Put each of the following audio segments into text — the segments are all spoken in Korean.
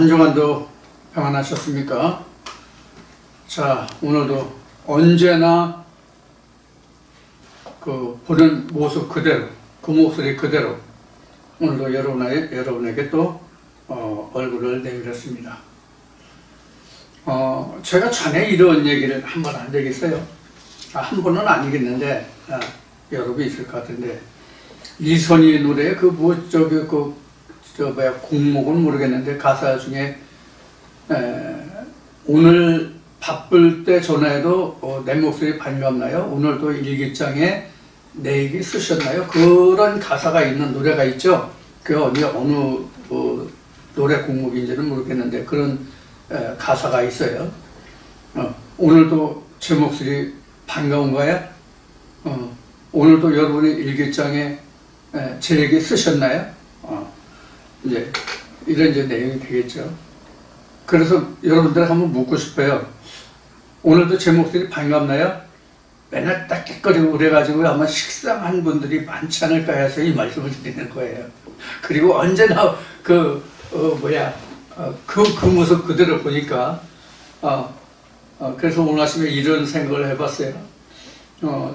한 주간도 평안하셨습니까? 자, 오늘도 언제나 보는 모습 그대로, 그 목소리 그대로 오늘도 여러분에게 또 얼굴을 내밀었습니다. 제가 전에 이런 얘기를 한 번 한 적이 있어요. 한 번은 아니겠는데 여러 번 있을 것 같은데, 이선희 노래 곡목은 모르겠는데 가사 중에 오늘 바쁠 때 전화해도 내 목소리 반갑나요? 오늘도 일기장에 내 얘기 쓰셨나요? 그런 가사가 있는 노래가 있죠. 그 어느 노래 곡목인지는 모르겠는데 그런 가사가 있어요. 오늘도 제 목소리 반가운가요? 오늘도 여러분의 일기장에 제 얘기 쓰셨나요? 이제 이런 내용이 되겠죠. 그래서 여러분들 한번 묻고 싶어요. 오늘도 제 목소리 반갑나요? 맨날 딱딱거리고 그래가지고 아마 식상한 분들이 많지 않을까 해서 이 말씀을 드리는 거예요. 그리고 언제나 그 모습 그대로 보니까 그래서 오늘 아침에 이런 생각을 해봤어요.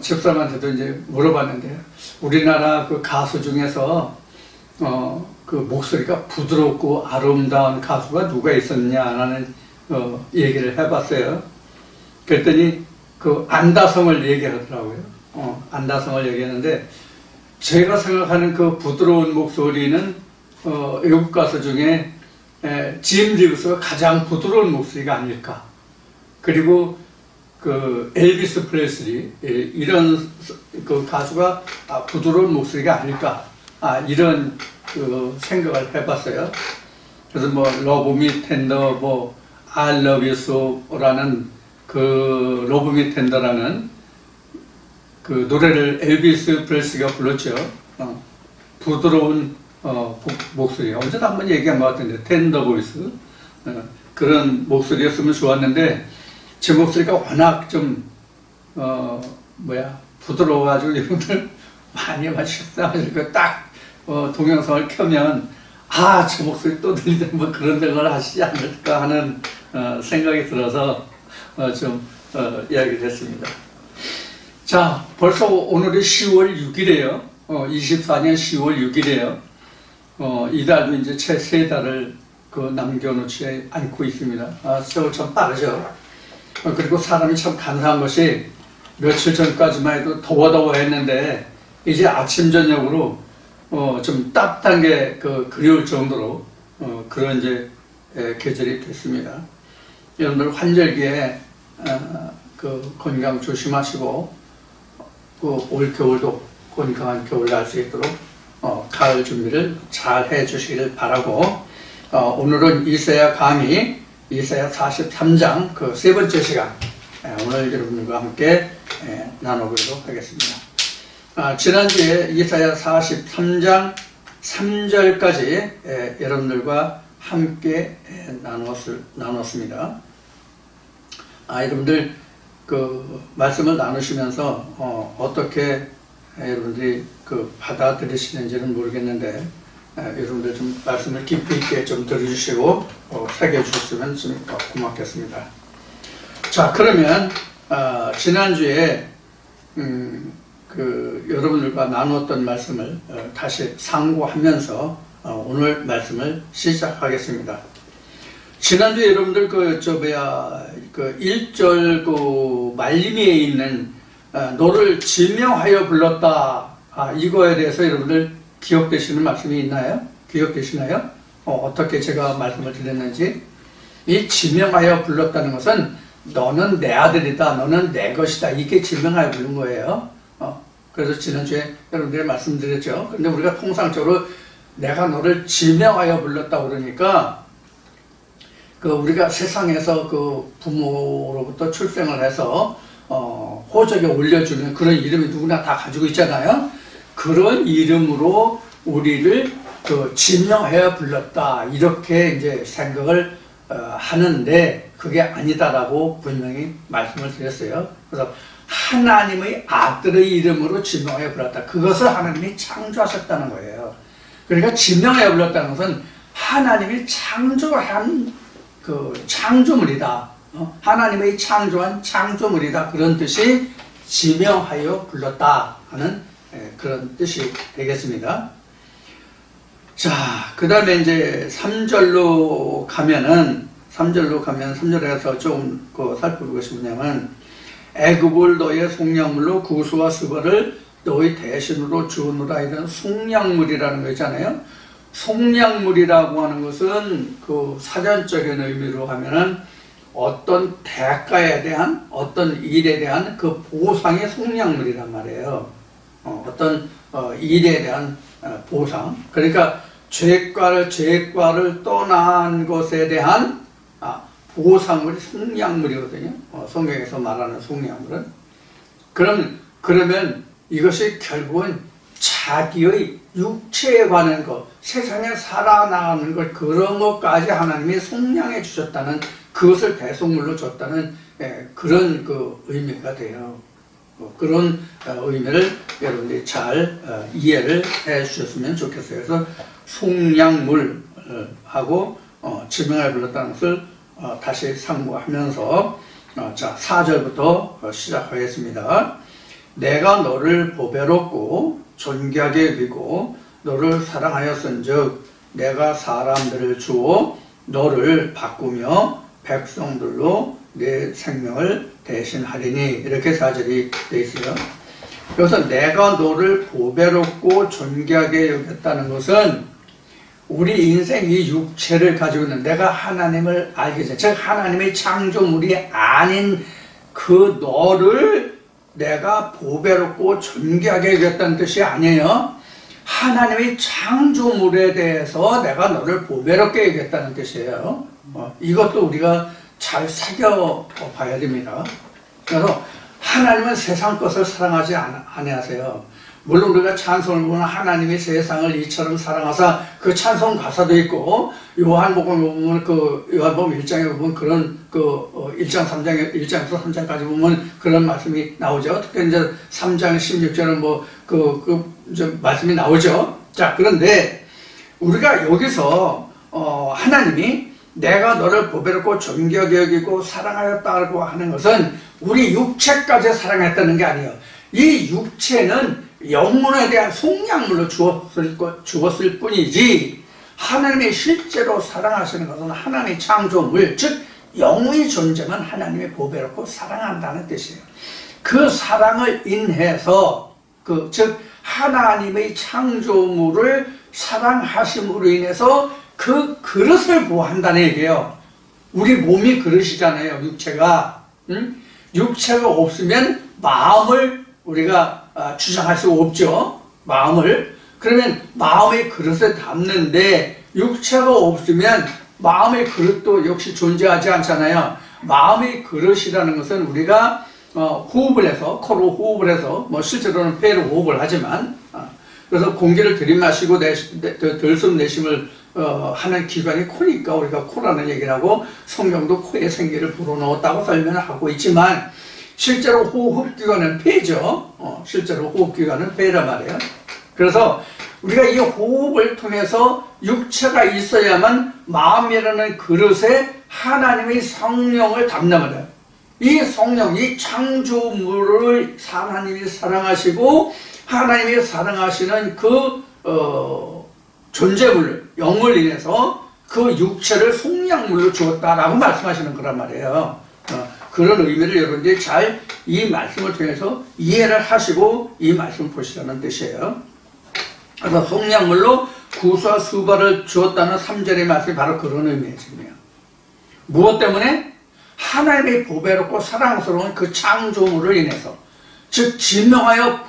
집사람한테도 이제 물어봤는데, 우리나라 그 가수 중에서 그 목소리가 부드럽고 아름다운 가수가 누가 있었냐라는 얘기를 해봤어요. 그랬더니 그 안다성을 얘기하더라고요. 안다성을 얘기하는데, 제가 생각하는 그 부드러운 목소리는 외국 가수 중에 짐 리브스가 가장 부드러운 목소리가 아닐까. 그리고 그 엘비스 프레슬리 이런 그 가수가 부드러운 목소리가 아닐까. 이런 생각을 해봤어요. 그래서 러브 미 텐더, I love you so라는 그 러브 미 텐더라는 그 노래를 엘비스 프레슬리가 불렀죠. 부드러운 목소리. 언제도 한번 얘기한 것 같은데, 텐더 보이스. 그런 목소리였으면 좋았는데, 제 목소리가 워낙 좀 부드러워가지고 여러분들 많이 식상하시고 딱 동영상을 켜면 제 목소리 또 들리는 그런 생각을 하시지 않을까 하는 생각이 들어서 이야기를 했습니다. 자, 벌써 오늘이 10월 6일이에요. 24년 10월 6일이에요. 이달도 이제 채 3달을 남겨놓지 않고 있습니다. 세월 참 빠르죠. 그리고 사람이 참 간사한 것이, 며칠 전까지만 해도 더워 했는데 이제 아침 저녁으로 좀 따뜻한 게 그리울 정도로 그런 이제 계절이 됐습니다. 여러분들 환절기에 건강 조심하시고 올 겨울도 건강한 겨울 날 수 있도록 가을 준비를 잘 해주시길 바라고, 오늘은 이사야 강의 이사야 43장 세 번째 시간, 오늘 여러분들과 함께 나눠보도록 하겠습니다. 지난주에 이사야 43장 3절까지 여러분들과 함께 나눴습니다. 여러분들 말씀을 나누시면서 어떻게 여러분들이 받아들이시는지는 모르겠는데, 여러분들 좀 말씀을 깊이 있게 좀 들어주시고 새겨주셨으면 좀 고맙겠습니다. 자, 그러면 지난주에 여러분들과 나누었던 말씀을 다시 상고하면서 오늘 말씀을 시작하겠습니다. 지난주에 여러분들 1절 말미에 있는 너를 지명하여 불렀다, 이거에 대해서 여러분들 기억되시는 말씀이 있나요? 기억되시나요? 어떻게 제가 말씀을 드렸는지. 이 지명하여 불렀다는 것은 너는 내 아들이다, 너는 내 것이다, 이렇게 지명하여 부른 거예요. 그래서 지난주에 여러분들이 말씀드렸죠. 근데 우리가 통상적으로 내가 너를 지명하여 불렀다 그러니까 우리가 세상에서 부모로부터 출생을 해서 호적에 올려주는 그런 이름이 누구나 다 가지고 있잖아요. 그런 이름으로 우리를 지명하여 불렀다, 이렇게 이제 생각을 하는데, 그게 아니다라고 분명히 말씀을 드렸어요. 그래서 하나님의 아들의 이름으로 지명하여 불렀다, 그것을 하나님이 창조하셨다는 거예요. 그러니까 지명하여 불렀다는 것은 하나님이 창조한 그 창조물이다. 하나님의 창조한 창조물이다. 그런 뜻이 지명하여 불렀다 하는 그런 뜻이 되겠습니다. 자, 그 다음에 이제 3절로 가면 3절에 가서 좀 살펴볼 것이 뭐냐면, 애굽을 너의 속량물로 구수와 스바를 너의 대신으로 주노라. 이런 속량물이라는 거 있잖아요. 속량물이라고 하는 것은 그 사전적인 의미로 하면은 어떤 대가에 대한, 어떤 일에 대한 그 보상의 속량물이란 말이에요. 어떤 일에 대한 보상. 그러니까 죄과를 떠난 것에 대한 보상물이 속량물이거든요. 성경에서 말하는 속량물은. 그러면 이것이 결국은 자기의 육체에 관한 것, 세상에 살아나가는 것, 그런 것까지 하나님이 속량해 주셨다는, 그것을 대속물로 줬다는 그런 그 의미가 돼요. 그런 의미를 여러분들이 잘 이해를 해 주셨으면 좋겠어요. 그래서 속량물하고 지명하여 불렀다는 것을 다시 상고하면서, 자, 4절부터 시작하겠습니다. 내가 너를 보배롭고 존귀하게 여기고 너를 사랑하였은즉 내가 사람들을 주어 너를 바꾸며 백성들로 내 생명을 대신하리니. 이렇게 4절이 되어 있어요. 그래서 내가 너를 보배롭고 존귀하게 여겼다는 것은 우리 인생 이 육체를 가지고 있는, 내가 하나님을 알게 된, 즉 하나님의 창조물이 아닌 그 너를 내가 보배롭고 존귀하게 여겼다는 뜻이 아니에요. 하나님의 창조물에 대해서 내가 너를 보배롭게 여겼다는 뜻이에요. 이것도 우리가 잘 새겨봐야 됩니다. 그래서 하나님은 세상 것을 사랑하지 아니하세요. 물론 우리가 찬송을 보면 하나님이 세상을 이처럼 사랑하사, 그 찬송 가사도 있고, 요한복음 보면 요한복음 1장에 보면 그런 1에서 3장까지 보면 그런 말씀이 나오죠. 특히 이제 3장 16절은 말씀이 나오죠. 자, 그런데 우리가 여기서 하나님이 내가 너를 보배롭고 존귀하게 여기고 사랑하였다고 하는 것은 우리 육체까지 사랑했다는 게 아니에요. 이 육체는 영혼에 대한 속량물로 주었을 뿐이지, 하나님이 실제로 사랑하시는 것은 하나님의 창조물, 즉 영의 존재만 하나님이 보배롭고 사랑한다는 뜻이에요. 그 사랑을 인해서 즉 하나님의 창조물을 사랑하심으로 인해서 그 그릇을 보호한다는 얘기예요. 우리 몸이 그릇이잖아요. 육체가. 육체가 없으면 마음을 우리가 주장할 수가 없죠. 마음을. 그러면 마음의 그릇에 담는데 육체가 없으면 마음의 그릇도 역시 존재하지 않잖아요. 마음의 그릇이라는 것은 우리가 호흡을 해서, 코로 호흡을 해서, 실제로는 폐로 호흡을 하지만, 그래서 공기를 들이마시고 들숨 내쉼을 하는 기관이 코니까 우리가 코라는 얘기를 하고, 성경도 코에 생기를 불어넣었다고 설명을 하고 있지만, 실제로 호흡기관은 폐죠. 실제로 호흡기관은 폐란 말이에요. 그래서 우리가 이 호흡을 통해서 육체가 있어야만 마음이라는 그릇에 하나님의 성령을 담는거예요. 이 성령, 이 창조물을 하나님이 사랑하시고 하나님이 사랑하시는 그 존재물, 영을 인해서 그 육체를 속량물로 주었다라고 말씀하시는 거란 말이에요. 그런 의미를 여러분들이 잘 이 말씀을 통해서 이해를 하시고 이 말씀을 보시라는 뜻이에요. 그래서 속량물로 구수와 수발을 주었다는 3절의 말씀이 바로 그런 의미예요. 무엇 때문에? 하나님의 보배롭고 사랑스러운 그 창조물을 인해서, 즉 지명하여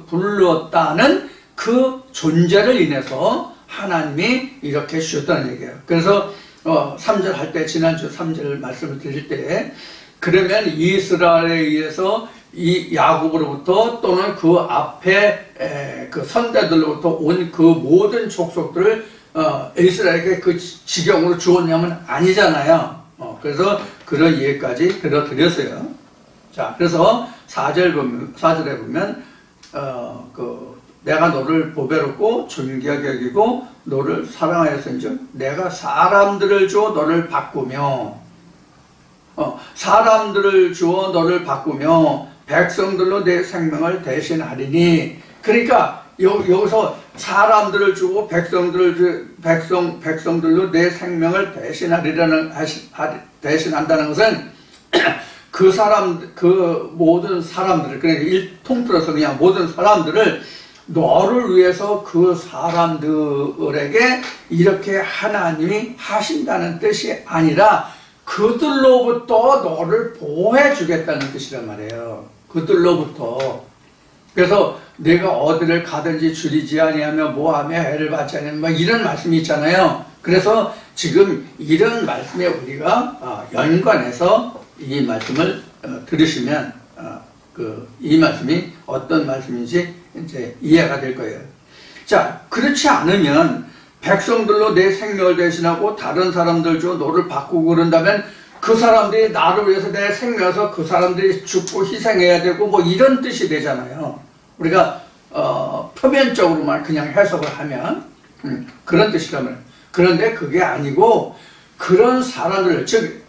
불렀다는 그 존재를 인해서 하나님이 이렇게 주셨다는 얘기예요. 그래서 3절 할 때, 지난주 3절 말씀을 드릴 때, 그러면 이스라엘에 의해서 이 야곱으로부터 또는 그 앞에 그 선대들로부터 온 그 모든 족속들을 이스라엘에게 그 지경으로 주었냐면 아니잖아요. 그래서 그런 이해까지 들어드렸어요. 자, 그래서 4절에 보면 내가 너를 보배롭고 존귀하게 여기고 너를 사랑하였은즉 내가 사람들을 주어 너를 바꾸며 사람들을 주어 너를 바꾸며 백성들로 내 생명을 대신하리니. 그러니까 여기서 사람들을 주고 백성들로 내 생명을 대신한다는 것은 그 모든 사람들을, 그러니까 통틀어서 그냥 모든 사람들을 너를 위해서 그 사람들에게 이렇게 하나님이 하신다는 뜻이 아니라 그들로부터 너를 보호해 주겠다는 뜻이란 말이에요. 그들로부터. 그래서 내가 어디를 가든지 줄이지 아니하며 뭐하며 해를 받지 아니하며 뭐 이런 말씀이 있잖아요. 그래서 지금 이런 말씀에 우리가 연관해서 이 말씀을 들으시면 이 말씀이 어떤 말씀인지 이제 이해가 될 거예요. 자, 그렇지 않으면 백성들로 내 생명을 대신하고 다른 사람들 중 너를 바꾸고 그런다면 그 사람들이 나를 위해서 내 생명에서 그 사람들이 죽고 희생해야 되고 뭐 이런 뜻이 되잖아요. 우리가 표면적으로만 그냥 해석을 하면 그런 뜻이란 말이에요. 그런데 그게 아니고 그런 사람들, 즉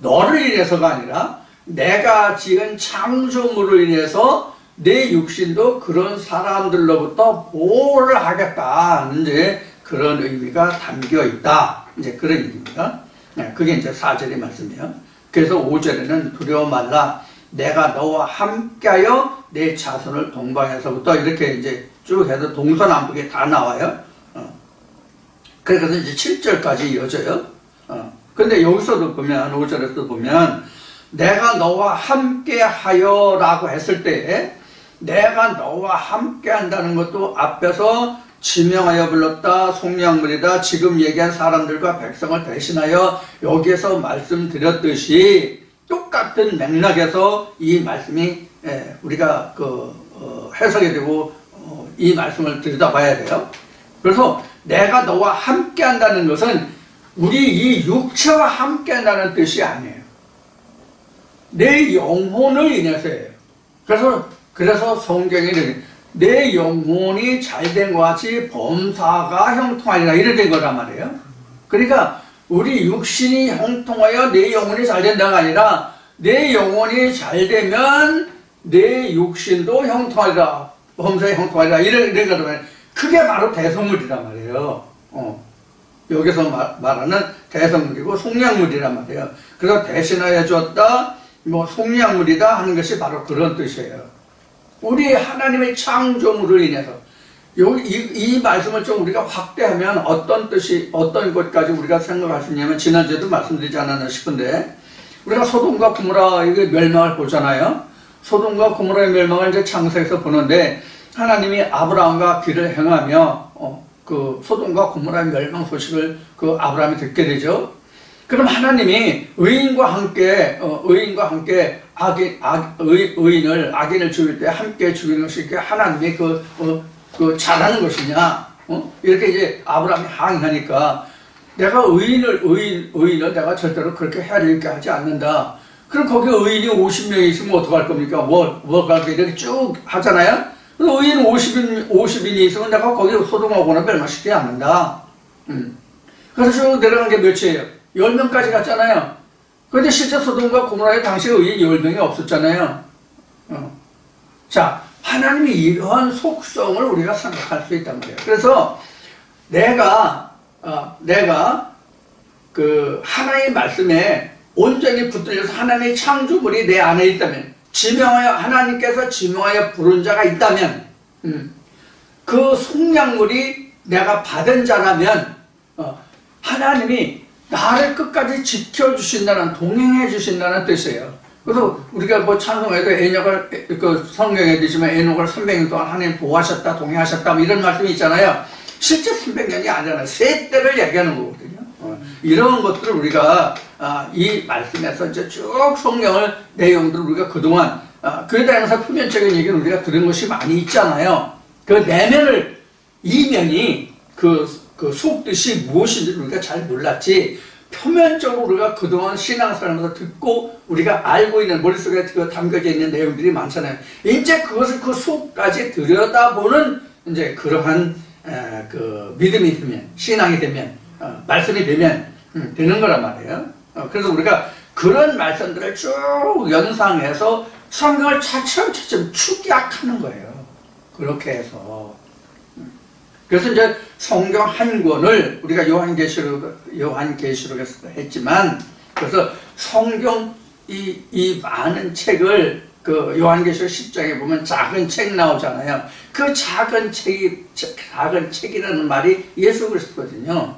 너를 인해서가 아니라 내가 지은 창조물을 인해서 내 육신도 그런 사람들로부터 보호를 하겠다는 이제 그런 의미가 담겨 있다. 이제 그런 얘기입니다. 네, 그게 이제 4절의 말씀이에요. 그래서 5절에는 두려워 말라. 내가 너와 함께하여 내 자손을 동방에서부터 이렇게 이제 쭉 해서 동서남북에 다 나와요. 그래서 이제 7절까지 이어져요. 근데 여기서도 보면 5절에서도 보면 내가 너와 함께하여 라고 했을 때 내가 너와 함께 한다는 것도 앞에서 지명하여 불렀다, 속량물이다, 지금 얘기한 사람들과 백성을 대신하여 여기에서 말씀드렸듯이 똑같은 맥락에서 이 말씀이 우리가 해석이 되고 이 말씀을 들여다봐야 돼요. 그래서 내가 너와 함께 한다는 것은 우리 이 육체와 함께 한다는 뜻이 아니에요. 내 영혼을 인해서예요. 그래서 성경에 내 영혼이 잘된 것 같이 범사가 형통하리라 이래 된 거란 말이에요. 그러니까 우리 육신이 형통하여 내 영혼이 잘된다가 아니라 내 영혼이 잘되면 내 육신도 형통하리라, 범사에 형통하리라 이런 거란 그게 바로 대성물이란 말이에요. 여기서 말하는 대성물이고 속량물이란 말이에요. 그래서 대신하여 줬다, 뭐 속량물이다 하는 것이 바로 그런 뜻이에요. 우리 하나님의 창조물을 인해서 이 말씀을 좀 우리가 확대하면 어떤 뜻이 어떤 것까지 우리가 생각할 수 있냐면 지난주에도 말씀드리지 않았나 싶은데 우리가 소돔과 고모라 이게 멸망을 보잖아요. 소돔과 고모라의 멸망을 이제 창세에서 보는데 하나님이 아브라함과 길을 행하며 그 소돔과 고모라의 멸망 소식을 그 아브라함이 듣게 되죠. 그럼 하나님이 의인과 함께 악인을 죽일 때 함께 죽이는 것이 하나님이 잘하는 것이냐? 이렇게 이제 아브라함이 항의하니까 내가 의인을 내가 절대로 그렇게 해야되게 하지 않는다. 그럼 거기 의인이 50명이 있으면 어떡할 겁니까? 뭐가 이렇게 쭉 하잖아요? 의인 50인이 있으면 내가 거기 소돔하고는 멸망시키지 않는다. 그래서 쭉 내려간 게 몇이에요? 10명까지 갔잖아요. 그런데 실제 소돔과 고모라에 당시 의인 10명이 없었잖아요. 자, 하나님이 이러한 속성을 우리가 생각할 수 있단 말이에요. 그래서 내가 그 하나님의 말씀에 온전히 붙들려서 하나님의 창조물이 내 안에 있다면, 하나님께서 지명하여 부른 자가 있다면, 그 속량물이 내가 받은 자라면, 하나님이 나를 끝까지 지켜주신다는, 동행해주신다는 뜻이에요. 그래서 우리가 뭐 찬송에도 성경에 되지만 에녹을 300년 동안 하나님 보호하셨다, 동행하셨다, 뭐 이런 말씀이 있잖아요. 실제 300년이 아니잖아요. 세대를 얘기하는 거거든요. 이런 것들을 우리가 이 말씀에서 이제 쭉 성경을 내용들을 우리가 그동안 그에 대해서 표면적인 얘기를 우리가 들은 것이 많이 있잖아요. 그 내면을, 이면이 그 속뜻이 무엇인지 우리가 잘 몰랐지, 표면적으로 우리가 그동안 신앙생활에서 듣고 우리가 알고 있는 머릿속에 담겨져 있는 내용들이 많잖아요. 이제 그것을 그 속까지 들여다보는 이제 그러한 그 믿음이 되면, 신앙이 되면, 말씀이 되면 되는 거란 말이에요. 그래서 우리가 그런 말씀들을 쭉 연상해서 성경을 차츰차츰 축약하는 거예요. 그렇게 해서. 그래서 이제 성경 한 권을 우리가 요한계시록에서 했지만, 그래서 성경 이 많은 책을 그 요한계시록 10장에 보면 작은 책 나오잖아요. 그 작은 책이라는 말이 예수 그리스도거든요.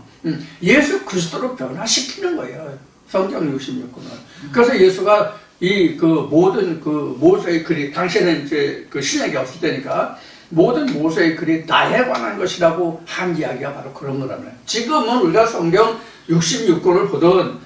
예수 그리스도로 변화시키는 거예요. 성경 66권을. 그래서 예수가 그 모든 그 모세의 글이, 당시에는 이제 그 신약이 없을 때니까 모든 모세의 글이 나에 관한 것이라고 한 이야기가 바로 그런 거라면, 지금은 우리가 성경 66권을 보던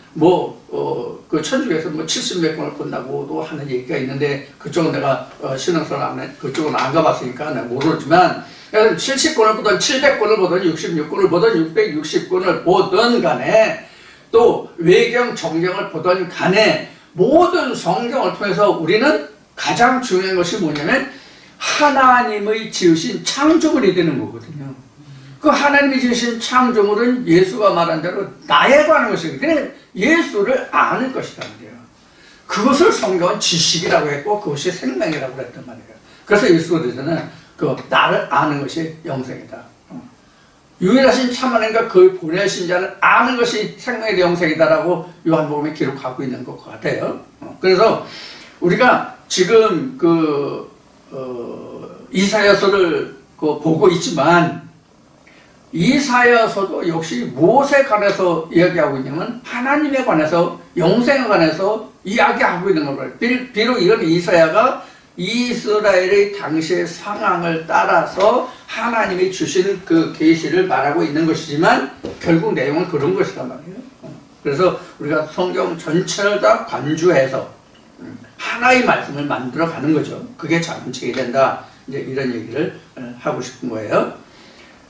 그 천주교에서 70몇 권을 본다고도 하는 얘기가 있는데, 그쪽은 내가 신앙생활 그쪽은 안 가봤으니까 내가 모르지만, 70권을 보든 700권을 보든 66권을 보든 660권을 보든 간에, 또 외경 정경을 보든 간에 모든 성경을 통해서 우리는 가장 중요한 것이 뭐냐면 하나님의 지으신 창조물이 되는 거거든요. 그 하나님이 지으신 창조물은 예수가 말한 대로 나에 관한 것이거든요. 그냥 예수를 아는 것이란 말이에요. 그것을 성경은 지식이라고 했고 그것이 생명이라고 했단 말이에요. 그래서 예수께서는 그 나를 아는 것이 영생이다. 유일하신 참 하나님과 그 보내신 자를 아는 것이 생명의 영생이다라고 요한복음에 기록하고 있는 것 같아요. 그래서 우리가 지금 이사야서를 보고 있지만, 이사야서도 역시 무엇에 관해서 이야기하고 있냐면 하나님에 관해서, 영생에 관해서 이야기하고 있는 거예요. 비록 이런 이사야가 이스라엘의 당시의 상황을 따라서 하나님이 주신 그 계시를 말하고 있는 것이지만 결국 내용은 그런 것이란 말이에요. 그래서 우리가 성경 전체를 다 관주해서 하나의 말씀을 만들어 가는 거죠. 그게 자문책이 된다. 이제 이런 얘기를 하고 싶은 거예요.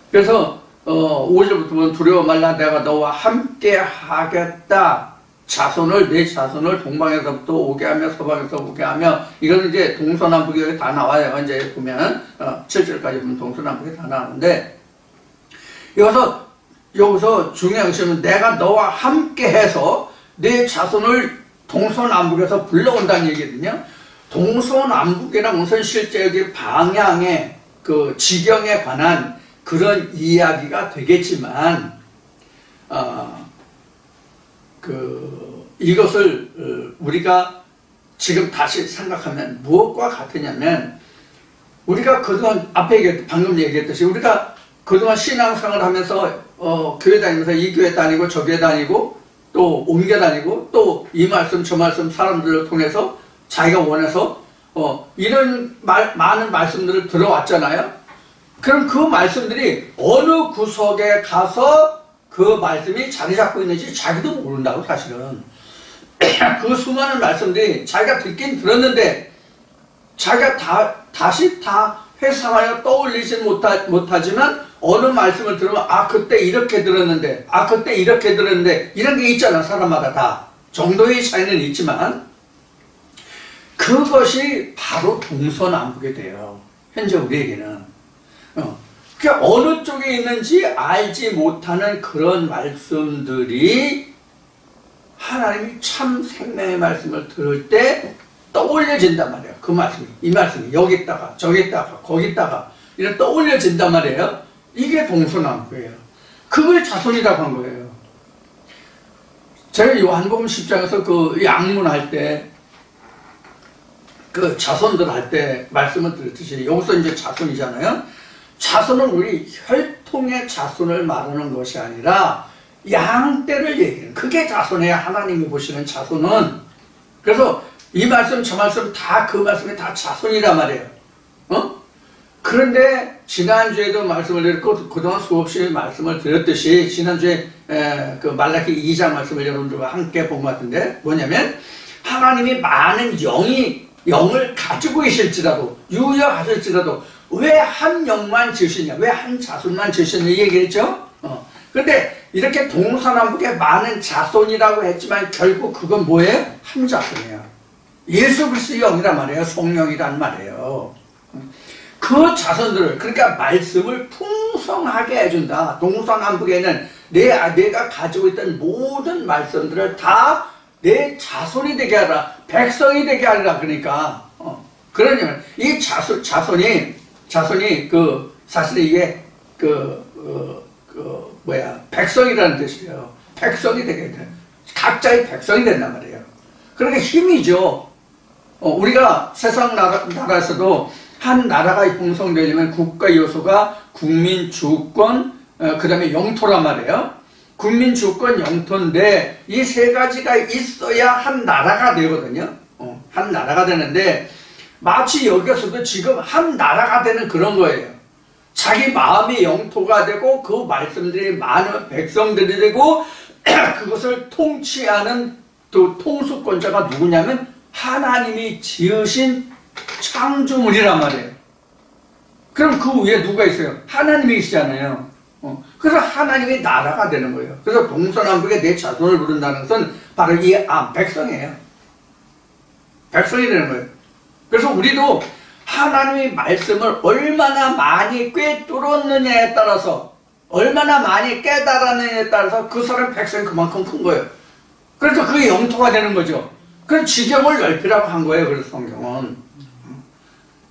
그래서 5절부터 보면 두려워 말라, 내가 너와 함께 하겠다. 내 자손을 동방에서부터 오게 하며 서방에서 오게 하며, 이거는 이제 동서남북이 다 나와요. 이제 보면 7절까지 보면 동서남북이 다 나오는데, 여기서 중요한 것은 내가 너와 함께 해서 내 자손을 동서남북에서 불러온다는 얘기거든요. 동서남북이라는 것은 실제 여기 방향의 그 지경에 관한 그런 이야기가 되겠지만, 이것을 우리가 지금 다시 생각하면 무엇과 같으냐면, 우리가 그동안 방금 얘기했듯이 우리가 그동안 신앙생활을 하면서 교회 다니면서 이 교회 다니고 저 교회 다니고 또 옮겨 다니고 또 이 말씀 저 말씀 사람들을 통해서 자기가 원해서 이런 많은 말씀들을 들어왔잖아요. 그럼 그 말씀들이 어느 구석에 가서 그 말씀이 자리 잡고 있는지 자기도 모른다고, 사실은. 그 수많은 말씀들이 자기가 듣긴 들었는데 자기가 다시 회상하여 떠올리진 못하지만 어느 말씀을 들으면 그때 이렇게 들었는데, 그때 이렇게 들었는데, 이런 게 있잖아. 사람마다 다 정도의 차이는 있지만 그것이 바로 동서남북이 돼요. 현재 우리에게는. 그러니까 어느 쪽에 있는지 알지 못하는 그런 말씀들이 하나님이 참 생명의 말씀을 들을 때 떠올려진단 말이에요. 그 말씀이, 이 말씀이 여기다가 저기다가 거기다가 이렇게 떠올려진단 말이에요. 이게 동서남북이에요. 그걸 자손이라고 한 거예요. 제가 요한복음 10장에서 그 양문할 때, 그 자손들 할 때 말씀을 드렸듯이 여기서 이제 자손이잖아요. 자손은 우리 혈통의 자손을 말하는 것이 아니라 양떼를 얘기해요. 그게 자손이에요. 하나님이 보시는 자손은. 그래서 이 말씀 저 말씀 다 그 말씀이 다 자손이란 말이에요. 그런데 지난주에도 말씀을 드렸고 그동안 수없이 말씀을 드렸듯이, 지난주에 그 말라기 2장 말씀을 여러분들과 함께 본 것 같은데, 뭐냐면 하나님이 많은 영을 가지고 계실지라도, 유효하실지라도 왜 한 영만 지으시냐, 왜 한 자손만 지으시냐 이 얘기를 했죠. 그런데 이렇게 동서남북에 많은 자손이라고 했지만 결국 그건 뭐예요? 한 자손이에요. 예수 그리스도의 영이란 말이에요. 성령이란 말이에요. 그 자손들을, 그러니까 말씀을 풍성하게 해준다. 동서남북에는 내가 가지고 있던 모든 말씀들을 다 내 자손이 되게 하라. 백성이 되게 하라. 그러니까 그러냐면 이 자손이 사실 이게 백성이라는 뜻이에요. 백성이 되게 돼. 각자의 백성이 된단 말이에요. 그러니까 힘이죠. 우리가 세상 나라에서도 한 나라가 형성되려면 국가 요소가 국민 주권, 그 다음에 영토란 말이에요. 국민 주권 영토인데 이 세 가지가 있어야 한 나라가 되거든요. 한 나라가 되는데 마치 여기서도 지금 한 나라가 되는 그런 거예요. 자기 마음의 영토가 되고 그 말씀들이 많은 백성들이 되고 그것을 통치하는 또 통수권자가 누구냐면 하나님이 지으신 창조물이란 말이에요. 그럼 그 위에 누가 있어요? 하나님이 계시잖아요. 그래서 하나님의 나라가 되는 거예요. 그래서 동서남북에 내 자손을 부른다는 것은 바로 이 백성이에요. 백성이 되는 거예요. 그래서 우리도 하나님의 말씀을 얼마나 많이 꿰뚫었느냐에 따라서, 얼마나 많이 깨달았느냐에 따라서 그 사람 백성이 그만큼 큰 거예요. 그래서 그게 영토가 되는 거죠. 그래서 지경을 넓히라고 한 거예요. 그래서 성경은.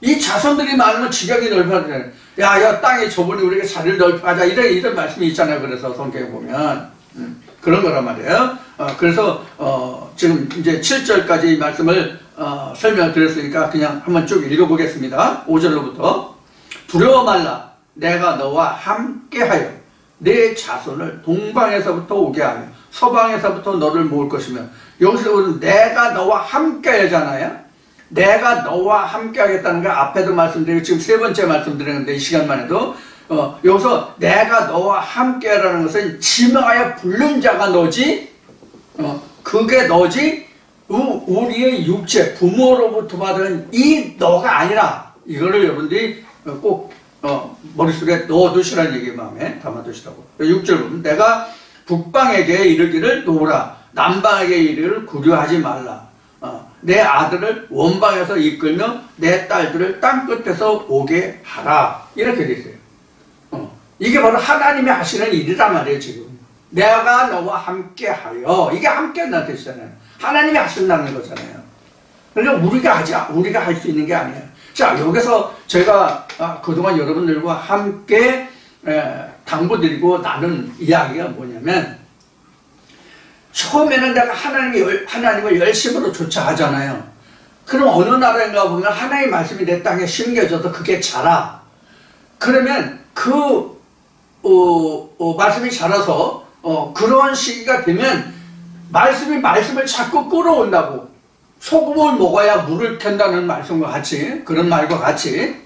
이 자손들이 많으면 지경이 넓혀야 돼. 야, 땅에 저번에 우리가 자리를 넓혀가자. 이런 말씀이 있잖아요. 그래서 성경에 보면. 그런 거란 말이에요. 그래서, 지금 이제 7절까지 이 말씀을, 설명을 드렸으니까 그냥 한번 쭉 읽어보겠습니다. 5절로부터. 두려워 말라. 내가 너와 함께하여 내 자손을 동방에서부터 오게 하며 서방에서부터 너를 모을 것이며, 여기서 내가 너와 함께하잖아요. 내가 너와 함께 하겠다는 거 앞에도 말씀드리고 지금 세 번째 말씀드렸는데 이 시간만 해도 여기서 내가 너와 함께 하라는 것은 지명하여 부른 자가 너지 그게 너지 우리의 육체 부모로부터 받은 이 너가 아니라 이거를 여러분들이 꼭 머릿속에 넣어두시라는 얘기 마음에 담아두시라고. 6절 보면 내가 북방에게 이르기를 놓으라 남방에게 이르기를 구려하지 말라. 내 아들을 원방에서 이끌며 내 딸들을 땅끝에서 오게 하라. 이렇게 돼 있어요. 이게 바로 하나님이 하시는 일이란 말이에요. 지금 내가 너와 함께 하여, 이게 함께 한다는 뜻이잖아요. 하나님이 하신다는 거잖아요. 그러니까 우리가 할 수 있는 게 아니에요. 자, 여기서 제가 그동안 여러분들과 함께 당부드리고 나눈 이야기가 뭐냐면, 처음에는 내가 하나님을 열심으로 쫓아하잖아요. 그럼 어느 나라인가 보면 하나님의 말씀이 내 땅에 심겨져서 그게 자라. 그러면 그 말씀이 자라서 그런 시기가 되면 말씀을 자꾸 끌어온다고. 소금을 먹어야 물을 캔다는 말씀과 같이, 그런 말과 같이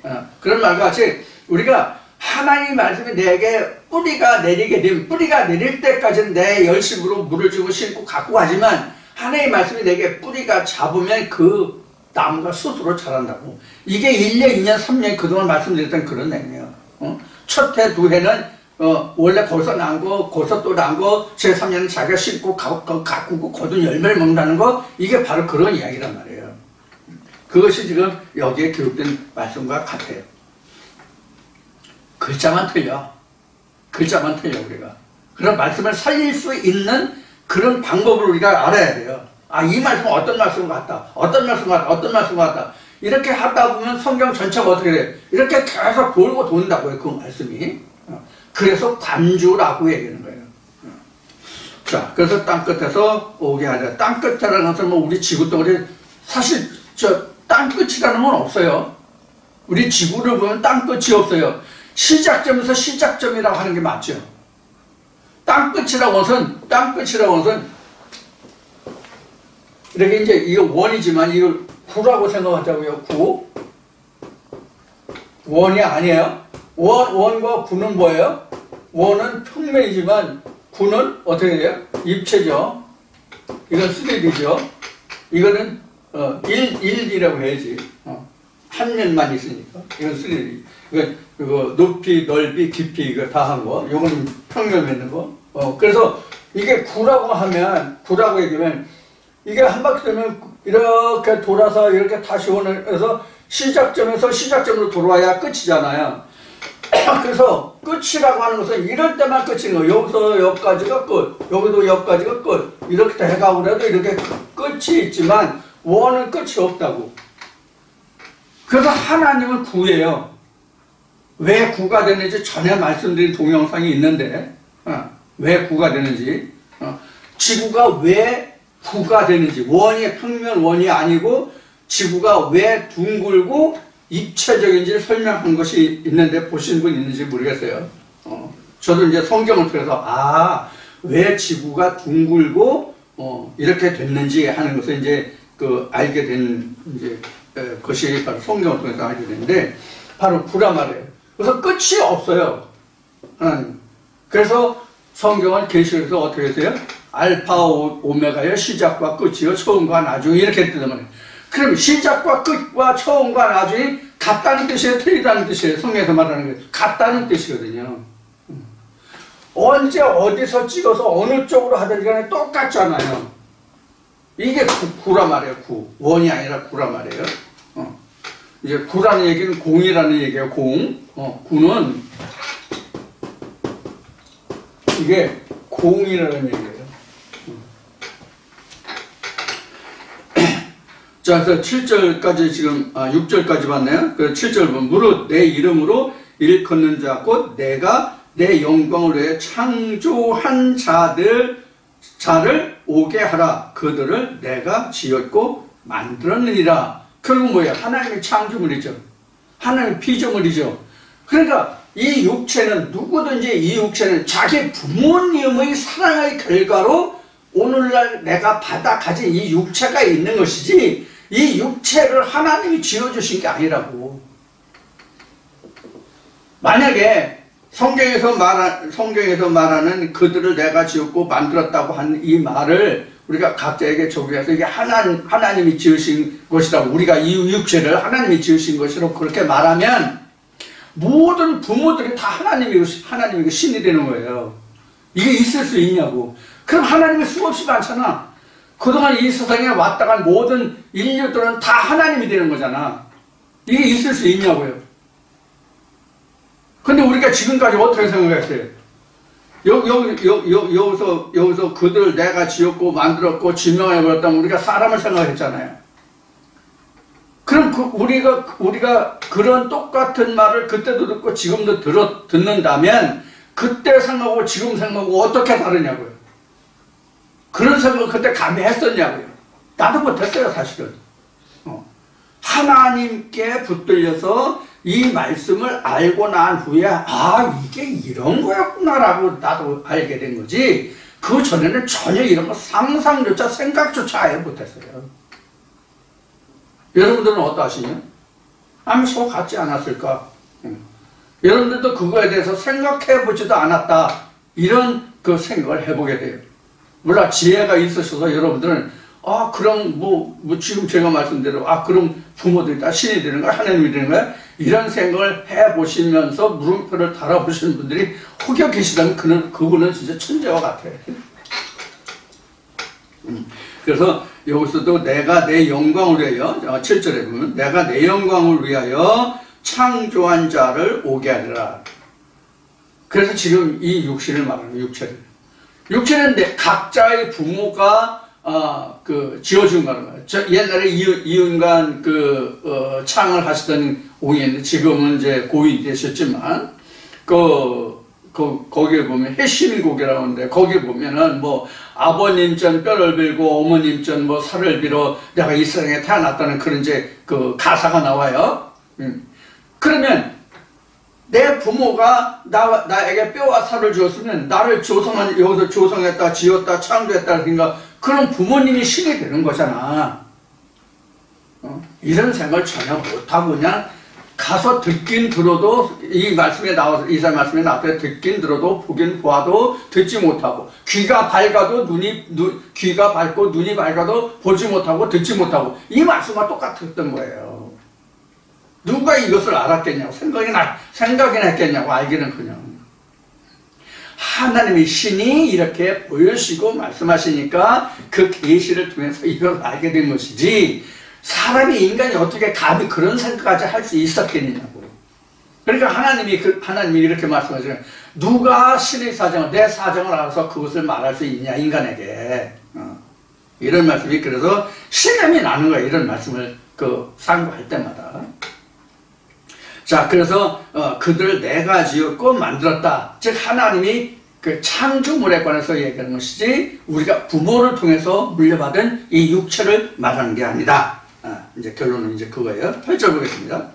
우리가 하나님의 말씀이 내게 뿌리가 내리게 되면, 뿌리가 내릴 때까지는 내 열심으로 물을 주고 심고 갖고 가지만 하나님의 말씀이 내게 뿌리가 잡으면 그 나무가 스스로 자란다고. 이게 1년, 2년, 3년 그동안 말씀드렸던 그런 내용이에요. 첫 해, 두 해는 원래 거기서 난 거, 거기서 또 난 거, 제3년은 자기가 심고 가꾸고 거둔 열매를 먹는다는 거, 이게 바로 그런 이야기란 말이에요. 그것이 지금 여기에 기록된 말씀과 같아요. 글자만 틀려 우리가. 그런 말씀을 살릴 수 있는 그런 방법을 우리가 알아야 돼요. 이 말씀은 어떤 말씀 같다. 이렇게 하다 보면 성경 전체가 어떻게 돼요? 이렇게 계속 돌고 돈다고요. 그 말씀이. 그래서 관주라고 얘기하는 거예요. 자, 그래서 땅끝에서 오게 하자. 땅끝이라는 것은 우리 지구덩어리, 사실 땅끝이라는 건 없어요. 우리 지구를 보면 땅끝이 없어요. 시작점에서 시작점이라고 하는 게 맞죠. 땅끝이라고 것은 이렇게 이제 이거 원이지만 이걸 구라고 생각하자고요. 구. 원이 아니에요. 원과 구는 뭐예요? 원은 평면이지만 구는 어떻게 돼요? 입체죠. 이건 3D죠. 이거는 1D라고 해야지. 한 면만 있으니까. 이건 3D. 이건 이거 높이, 넓이, 깊이 이거 다 한 거. 요거는 평면 있는 거. 그래서 이게 구라고 하면, 구라고 얘기하면 이게 한 바퀴 돌면 이렇게 돌아서 이렇게 다시 오는, 그래서 시작점에서 시작점으로 돌아야 끝이잖아요. 그래서 끝이라고 하는 것은 이럴 때만 끝인 거예요. 여기서 여기까지가 끝, 여기도 여기까지가 끝. 이렇게 해가고 그래도 이렇게 끝이 있지만 원은 끝이 없다고. 그래서 하나님은 구예요. 왜 구가 되는지 전에 말씀드린 동영상이 있는데, 왜 구가 되는지, 지구가 왜 구가 되는지, 원이 평면 원이 아니고 지구가 왜 둥글고 입체적인지를 설명한 것이 있는데 보신 분 있는지 모르겠어요. 저도 이제 성경을 통해서 왜 지구가 둥글고 이렇게 됐는지 하는 것을 이제 알게 된 이제 것이 바로 성경을 통해서 알게 됐는데 바로 구란 말이에요. 그래서 끝이 없어요. 그래서 성경은 계시록에서 어떻게 했어요? 알파 오메가의 시작과 끝이요 처음과 나중에 이렇게 뜨면 그럼 시작과 끝과 처음과 나중이 같다는 뜻이에요? 틀리다는 뜻이에요? 성경에서 말하는 게 같다는 뜻이거든요. 언제 어디서 찍어서 어느 쪽으로 하든지 간에 똑같잖아요. 이게 구란 말이에요. 구. 원이 아니라 구란 말이에요. 이제 구라는 얘기는 공이라는 얘기예요. 공. 구는 이게 공이라는 얘기예요. 자, 그래서 7절까지 지금 6절까지 봤네요. 그 7절 보면 무릇 내 이름으로 일컫는 자 곧 내가 내 영광을 위해 창조한 자를 오게 하라. 그들을 내가 지었고 만들었느니라. 결국 뭐예요? 하나님의 창조물이죠. 하나님의 피조물이죠. 그러니까 이 육체는 누구든지 이 육체는 자기 부모님의 사랑의 결과로 오늘날 내가 받아 가진 이 육체가 있는 것이지 이 육체를 하나님이 지어주신 게 아니라고. 만약에 성경에서 말하는 그들을 내가 지었고 만들었다고 한 이 말을 우리가 각자에게 적용해서 이게 하나님이 지으신 것이라고, 우리가 이 육체를 하나님이 지으신 것이라고 그렇게 말하면 모든 부모들이 다 하나님이고 신이 되는 거예요. 이게 있을 수 있냐고. 그럼 하나님이 수없이 많잖아. 그동안 이 세상에 왔다 간 모든 인류들은 다 하나님이 되는 거잖아. 이게 있을 수 있냐고요. 근데 우리가 지금까지 어떻게 생각했어요? 여기서 그들 내가 지었고 만들었고 지명해버렸다면 우리가 사람을 생각했잖아요. 그럼 우리가 그런 똑같은 말을 그때도 듣고 지금도 듣는다면 그때 생각하고 지금 생각하고 어떻게 다르냐고요. 그런 생각을 그때 감히 했었냐고요. 나도 못했어요, 사실은. 하나님께 붙들려서 이 말씀을 알고 난 후에 이게 이런 거였구나라고 나도 알게 된 거지, 그 전에는 전혀 이런 거 상상조차 생각조차 아예 못했어요. 여러분들은 어떠하시냐? 아마 속 같지 않았을까? 여러분들도 그거에 대해서 생각해 보지도 않았다, 이런 그 생각을 해보게 돼요. 물론 지혜가 있으셔서 여러분들은 그럼 지금 제가 말씀대로 그럼 부모들이 다 신이 되는 거야? 하나님이 되는 거야? 이런 생각을 해보시면서 물음표를 달아보시는 분들이 혹여 계시다면 그분은 진짜 천재와 같아요. 그래서 여기서도 내가 내 영광을 위하여, 7절에 보면 내가 내 영광을 위하여 창조한 자를 오게 하리라. 그래서 지금 이 육신을 말하는 거예요. 육체는 각자의 부모가 지어준 거란 말이에요. 옛날에 이윤관 창을 하시던 옹이었는데 지금은 이제 고인이 되셨지만, 거기에 보면 해심곡이라고 하는데, 거기에 보면은 아버님 전 뼈를 빌고 어머님 전 살을 빌어 내가 이 세상에 태어났다는 그런 이제 가사가 나와요. 그러면 내 부모가 나에게 뼈와 살을 주었으면 나를 여기서 조성했다, 지었다, 창조했다, 그러니까 그럼 부모님이 신이 되는 거잖아. 이런 생각을 전혀 못하고 그냥 가서 듣긴 들어도, 이 말씀에 나와서, 이사 말씀에 나와서 듣긴 들어도 보긴 보아도 듣지 못하고, 귀가 밝아도 귀가 밝고 눈이 밝아도 보지 못하고 듣지 못하고, 이 말씀과 똑같았던 거예요. 누가 이것을 알았겠냐고, 생각이나 했겠냐고, 알기는커녕. 하나님의 신이 이렇게 보여주시고 말씀하시니까 그 계시를 통해서 이걸 알게 된 것이지, 사람이, 인간이 어떻게 감히 그런 생각까지 할 수 있었겠느냐고. 그러니까 하나님이 이렇게 말씀하시죠. 누가 신의 사정을, 내 사정을 알아서 그것을 말할 수 있냐, 인간에게. 이런 말씀이, 그래서 실감이 나는 거야, 이런 말씀을 상고할 때마다. 자, 그래서 그들을 내가 지었고 만들었다. 즉 하나님이 그 창조물에 관해서 얘기하는 것이지, 우리가 부모를 통해서 물려받은 이 육체를 말하는 게 아니다. 이제 결론은 이제 그거예요. 8절 보겠습니다.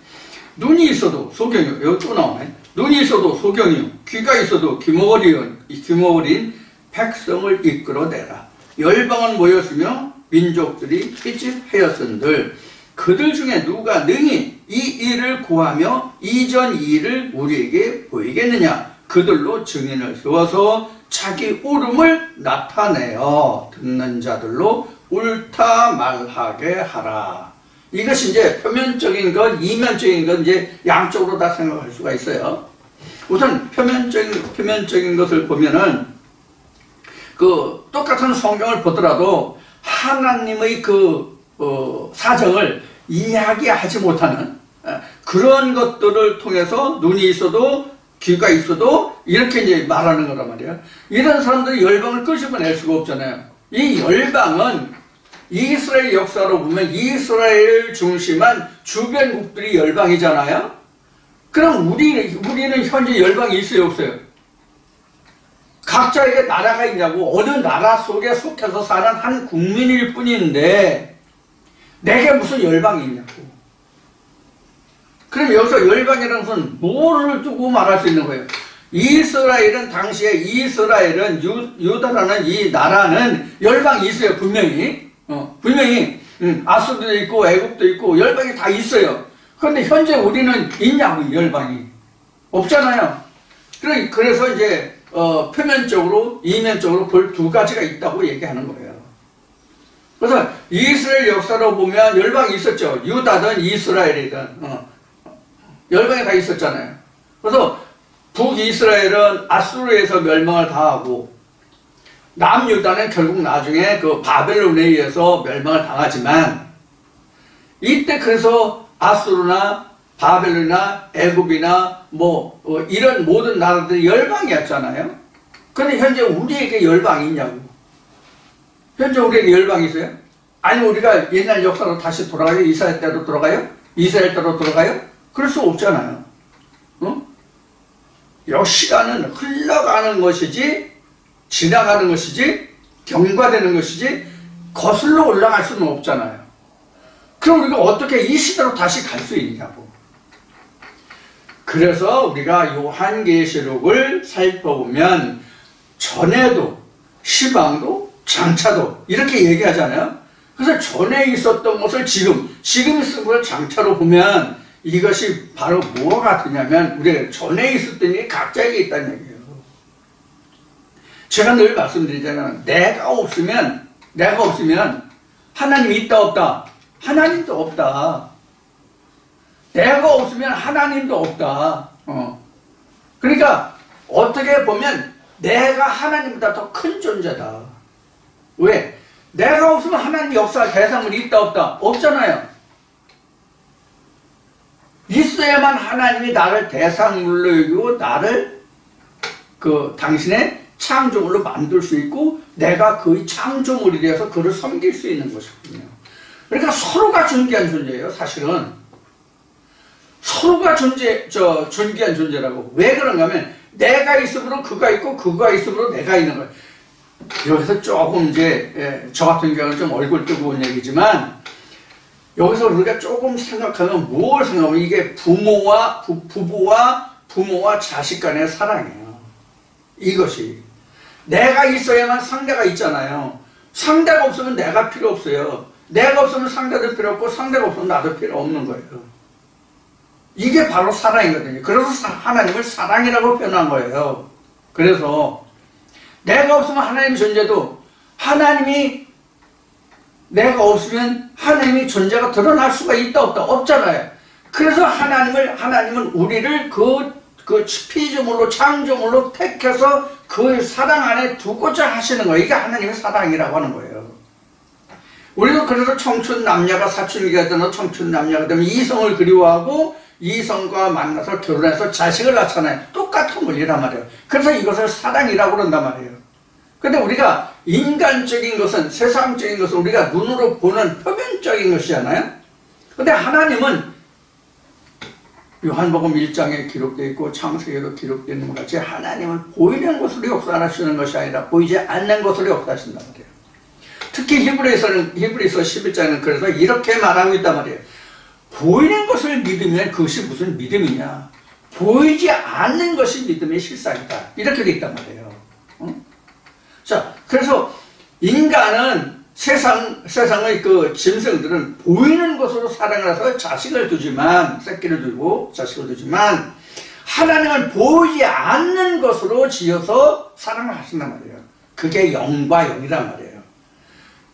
눈이 있어도 소경이요. 여기 또 나오네. 눈이 있어도 소경이요. 귀가 있어도 귀머거린 백성을 이끌어내라. 열방은 모였으며 민족들이 삐집하였은들 그들 중에 누가 능히 이 일을 고하며 이전 이 일을 우리에게 보이겠느냐. 그들로 증인을 세워서 자기 옳음을 나타내어 듣는 자들로 옳다 말하게 하라. 이것이 이제 표면적인 것, 이면적인 것, 이제 양쪽으로 다 생각할 수가 있어요. 우선 표면적인 것을 보면은 똑같은 성경을 보더라도 하나님의 사정을 이야기하지 못하는 그런 것들을 통해서 눈이 있어도 귀가 있어도 이렇게 이제 말하는 거란 말이에요. 이런 사람들이 열방을 끄집어낼 수가 없잖아요. 이 열방은 이스라엘 역사로 보면 이스라엘 중심한 주변국들이 열방이잖아요. 그럼 우리는 현재 열방이 있어요, 없어요? 각자에게 나라가 있냐고. 어느 나라 속에 속해서 사는 한 국민일 뿐인데 내게 무슨 열방이 있냐고. 그럼 여기서 열방이라는 것은 뭐를 두고 말할 수 있는 거예요? 이스라엘은 당시에 유다라는 이 나라는 열방이 있어요, 분명히. 분명히 아수르도 있고 애굽도 있고 열방이 다 있어요. 그런데 현재 우리는 있냐고, 열방이. 없잖아요. 그래서 이제 표면적으로 이면적으로 볼 두 가지가 있다고 얘기하는 거예요. 그래서 이스라엘 역사로 보면 열방이 있었죠. 유다든 이스라엘이든 열방이 다 있었잖아요. 그래서 북이스라엘은 아수르에서 멸망을 당하고 남유다는 결국 나중에 바벨론에 의해서 멸망을 당하지만, 이때 그래서 아수르나 바벨론이나 애굽이나 이런 모든 나라들이 열방이었잖아요. 그런데 현재 우리에게 열방이 있냐고. 현재 우리에게 열방이 있어요? 아니 우리가 옛날 역사로 다시 돌아가요? 이스라엘 때로 돌아가요? 이스라엘 때로 돌아가요? 그럴 수 없잖아요. 시간은 흘러가는 것이지, 지나가는 것이지, 경과되는 것이지 거슬러 올라갈 수는 없잖아요. 그럼 우리가 어떻게 이 시대로 다시 갈 수 있냐고. 그래서 우리가 요한계시록을 살펴보면 전에도 시방도 장차도 이렇게 얘기하잖아요. 그래서 전에 있었던 것을 지금 있었던 것을 장차로 보면 이것이 바로 뭐가 같으냐면 우리가 전에 있었던 게 각자에게 있다는 얘기예요. 제가 늘 말씀드리잖아요. 내가 없으면 하나님이 있다 없다? 하나님도 없다. 내가 없으면 하나님도 없다. 그러니까 어떻게 보면 내가 하나님보다 더 큰 존재다. 왜? 내가 없으면 하나님 역사할 대상물이 있다 없다? 없잖아요. 있어야만 하나님이 나를 대상물로 여기고 나를 당신의 창조물로 만들 수 있고 내가 그 창조물이 되어서 그를 섬길 수 있는 것이거든요. 그러니까 서로가 존귀한 존재예요, 사실은. 서로가 존귀한 존재라고. 왜 그런가 하면 내가 있으므로 그가 있고 그가 있으므로 내가 있는 거예요. 여기서 조금 이제 저 같은 경우는 좀 얼굴 뜨거운 얘기지만 여기서 우리가 조금 생각하면 뭘 생각하면 이게 부부와 자식 간의 사랑이에요. 이것이 내가 있어야만 상대가 있잖아요. 상대가 없으면 내가 필요 없어요. 내가 없으면 상대도 필요 없고 상대가 없으면 나도 필요 없는 거예요. 이게 바로 사랑이거든요. 그래서 하나님을 사랑이라고 표현한 거예요. 그래서 내가 없으면 하나님 존재도 내가 없으면 하나님의 존재가 드러날 수가 있다 없다? 없잖아요. 그래서 하나님은 우리를 그 피조물로 창조물로 택해서 그 사랑 안에 두고자 하시는 거예요. 이게 하나님의 사랑이라고 하는 거예요. 우리도 그래서 청춘 남녀가 사춘기가 되면 청춘 남녀가 되면 이성을 그리워하고 이성과 만나서 결혼해서 자식을 낳잖아요. 똑같은 원리란 말이에요. 그래서 이것을 사랑이라고 그런단 말이에요. 근데 우리가 인간적인 것은, 세상적인 것은 우리가 눈으로 보는 표면적인 것이잖아요. 근데 하나님은 요한복음 1장에 기록되어 있고 창세기에도 기록되어 있는 것 같이 하나님은 보이는 것으로 역사하시는 것이 아니라 보이지 않는 것으로 역사하신단 말이에요. 특히 히브리서 11장은 그래서 이렇게 말하고 있단 말이에요. 보이는 것을 믿으면 그것이 무슨 믿음이냐. 보이지 않는 것이 믿음의 실상이다. 이렇게 되어 있단 말이에요. 자, 그래서 인간은 세상의 그 짐승들은 보이는 것으로 사랑을 해서 자식을 두지만, 새끼를 두고 자식을 두지만, 하나님은 보이지 않는 것으로 지어서 사랑을 하신단 말이에요. 그게 영과 영이란 말이에요.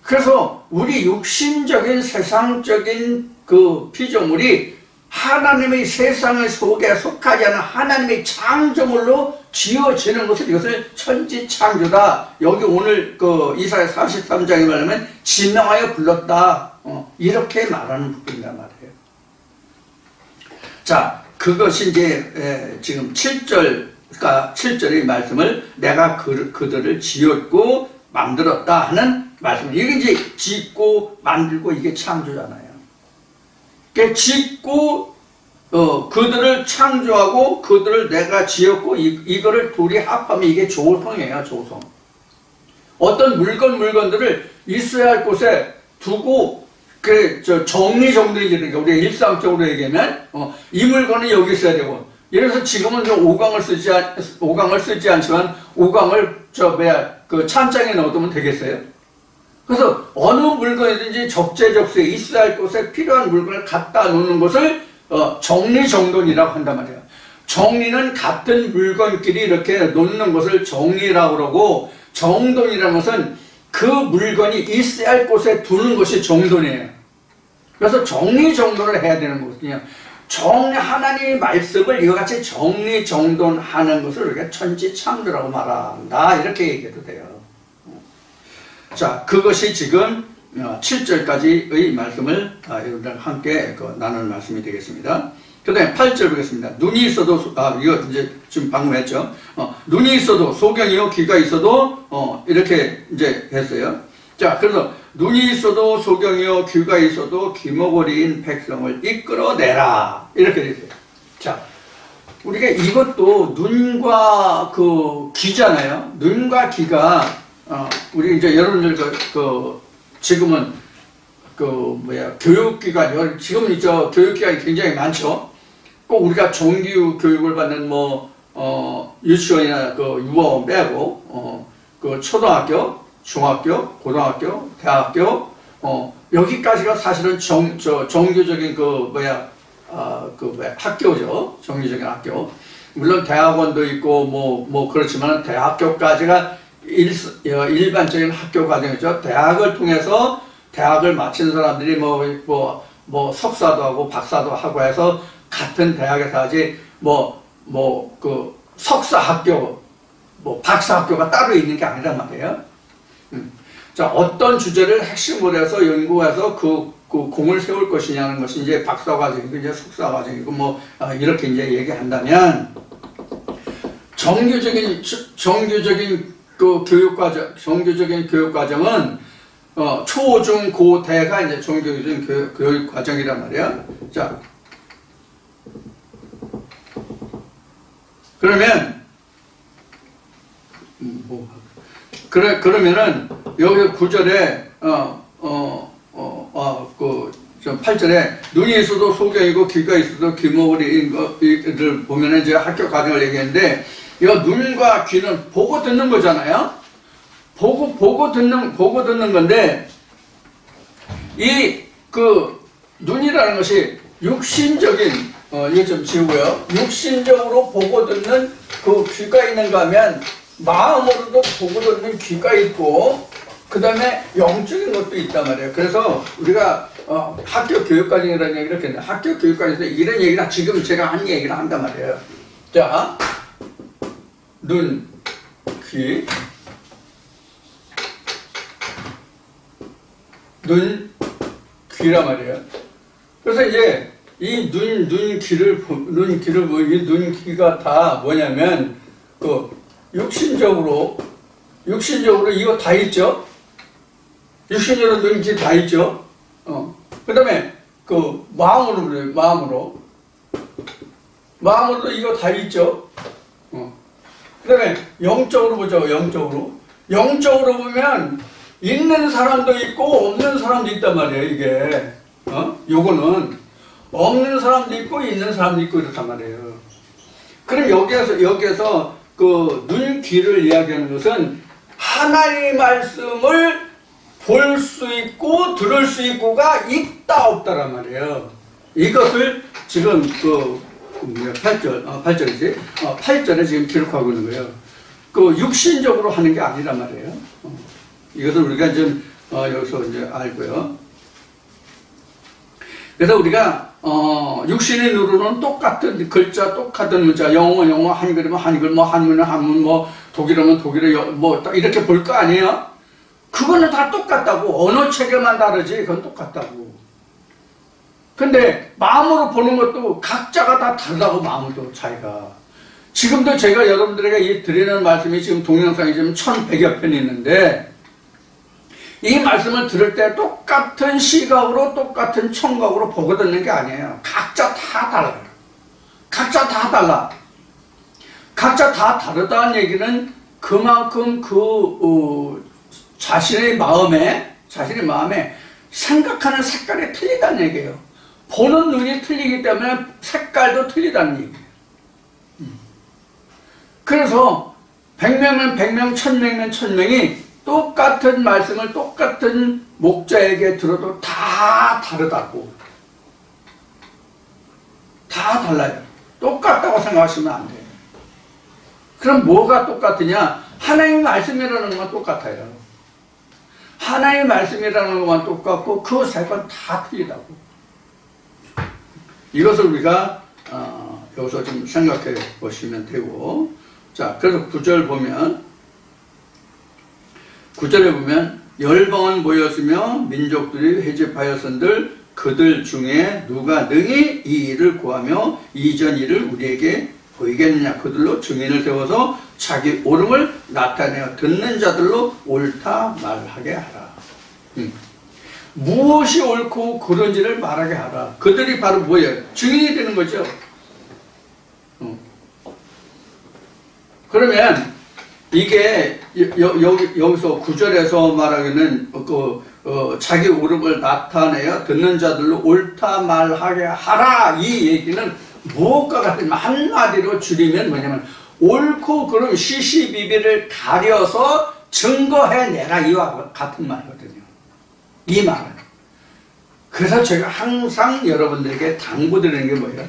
그래서 우리 육신적인 세상적인 그 피조물이 하나님의 세상의 속에 속하지 않은 하나님의 창조물로 지어지는 것을 이것을 천지창조다. 여기 오늘 그 이사야 43장에 말하면 지명하여 불렀다. 이렇게 말하는 부분이란 말이에요. 자, 그것이 이제 지금 7절의 말씀을 내가 그들을 지었고 만들었다 하는 말씀. 이게 이제 짓고 만들고 이게 창조잖아요. 그러니까 짓고 그들을 창조하고 그들을 내가 지었고 이거를 둘이 합하면 이게 조성이에요. 조성. 어떤 물건들을 있어야 할 곳에 두고 정리정돈이니까 우리가 일상적으로 얘기하면 이 물건은 여기 있어야 되고, 예를 들어서 지금은 오강을 쓰지 않지만 오강을 그 찬장에 넣어두면 되겠어요? 그래서 어느 물건이든지 적재적소에 있어야 할 곳에 필요한 물건을 갖다 놓는 것을 정리정돈이라고 한단 말이에요. 정리는 같은 물건끼리 이렇게 놓는 것을 정리라고 그러고, 정돈이라는 것은 그 물건이 있어야 할 곳에 두는 것이 정돈이에요. 그래서 정리정돈을 해야 되는 거거든요. 하나님의 말씀을 이와 같이 정리정돈하는 것을 우리가 천지창조라고 말한다. 이렇게 얘기해도 돼요. 자, 그것이 지금 7절까지의 말씀을 여러분들 함께 나눌 말씀이 되겠습니다. 그 다음에 8절 보겠습니다. 눈이 있어도, 이거 이제 지금 방금 했죠. 눈이 있어도, 소경이요, 귀가 있어도, 이렇게 이제 했어요. 자, 그래서 눈이 있어도, 소경이요, 귀가 있어도, 귀머거리인 백성을 이끌어내라. 이렇게 되어 있어요. 자, 우리가 이것도 눈과 그 귀잖아요. 눈과 귀가, 우리 이제 여러분들 지금은 교육기관, 지금 교육기관이 굉장히 많죠. 꼭 우리가 정규 교육을 받는 유치원이나 유아원 빼고, 초등학교, 중학교, 고등학교, 대학교, 여기까지가 사실은 정규적인 학교죠. 정규적인 학교. 물론 대학원도 있고, 그렇지만 대학교까지가 일반적인 학교 과정이죠. 대학을 통해서 대학을 마친 사람들이 석사도 하고 박사도 하고 해서 같은 대학에서 하지 석사 학교, 박사 학교가 따로 있는 게 아니란 말이에요. 자, 어떤 주제를 핵심으로 해서 연구해서 그 공을 세울 것이냐는 것이 이제 박사 과정이고 이제 석사 과정이고 이렇게 이제 얘기한다면, 정규적인 정규적인 교육 과정은 초, 중, 고, 대가 이제 정규적인 교육 과정이란 말이야. 자, 그러면 그러면은 여기 9절에 8절에 눈이 있어도 소경이고 귀가 있어도 귀머거리인 것을 보면은 이제 학교 과정을 얘기했는데, 이거 눈과 귀는 보고 듣는 거잖아요. 보고 듣는 건데, 눈이라는 것이 육신적인, 이거 좀 지우고요. 육신적으로 보고 듣는 그 귀가 있는가 하면, 마음으로도 보고 듣는 귀가 있고, 그 다음에 영적인 것도 있단 말이에요. 그래서 우리가 학교 교육과정이라는 얘기를 했는데 학교 교육과정에서 이런 얘기를 지금 제가 한 얘기를 한단 말이에요. 자, 눈, 귀, 눈, 귀란 말이에요. 그래서 이제 이 눈, 귀를 이 눈, 귀가 다 뭐냐면 그 육신적으로 이거 다 있죠. 육신적으로 눈, 귀 다 있죠. 그 다음에 그 마음으로 그래요. 마음으로도 이거 다 있죠. 그 다음에 영적으로 보죠. 영적으로 보면 있는 사람도 있고 없는 사람도 있단 말이에요. 이게 요거는 없는 사람도 있고 있는 사람도 있고 이렇단 말이에요. 그럼 여기에서 그 눈, 귀를 이야기하는 것은 하나님의 말씀을 볼 수 있고 들을 수 있고가 있다 없다란 말이에요. 이것을 지금 8절에 지금 기록하고 있는 거예요. 그 육신적으로 하는 게 아니란 말이에요. 이것을 우리가 좀 여기서 이제 알고요. 그래서 우리가 육신의 눈으로는 똑같은 글자, 똑같은 문자, 영어, 한글이면 한글, 한문은 한문, 독일어면 독일어, 이렇게 볼 거 아니에요? 그거는 다 똑같다고. 언어 체계만 다르지, 그건 똑같다고. 근데 마음으로 보는 것도 각자가 다 다르다고, 마음도 차이가. 지금도 제가 여러분들에게 드리는 말씀이 지금 동영상이 지금 1100여 편이 있는데, 이 말씀을 들을 때 똑같은 시각으로 똑같은 청각으로 보고 듣는 게 아니에요. 각자 다 달라요. 각자 다 달라. 각자 다 다르다는 얘기는 그만큼 자신의 마음에 생각하는 색깔이 틀리다는 얘기예요. 보는 눈이 틀리기 때문에 색깔도 틀리다는 얘기예요. 그래서 100명이면 100명, 1000명이면 1000명이 똑같은 말씀을 똑같은 목자에게 들어도 다 다르다고. 다 달라요. 똑같다고 생각하시면 안 돼요. 그럼 뭐가 똑같으냐? 하나님의 말씀이라는 건 똑같아요. 하나님의 말씀이라는 것만 똑같고 그 색은 다 틀리다고. 이것을 우리가 여기서 좀 생각해 보시면 되고, 자, 그래서 9절에 보면 열방은 모였으며 민족들이 회집하였은들 그들 중에 누가 능히 이 일을 구하며 이전 일을 우리에게 보이겠느냐. 그들로 증인을 세워서 자기 옳음을 나타내어 듣는 자들로 옳다 말하게 하라. 무엇이 옳고 그른지를 말하게 하라. 그들이 바로 뭐예요? 증인이 되는 거죠. 그러면 이게 여기서 9절에서 말하기는 자기 옳음을 나타내어 듣는 자들로 옳다 말하게 하라. 이 얘기는 무엇과 같으면 한마디로 줄이면 뭐냐면 옳고 그름 시시비비를 가려서 증거해내라. 이와 같은 말이거든요. 이 말은. 그래서 제가 항상 여러분들에게 당부드리는 게 뭐예요?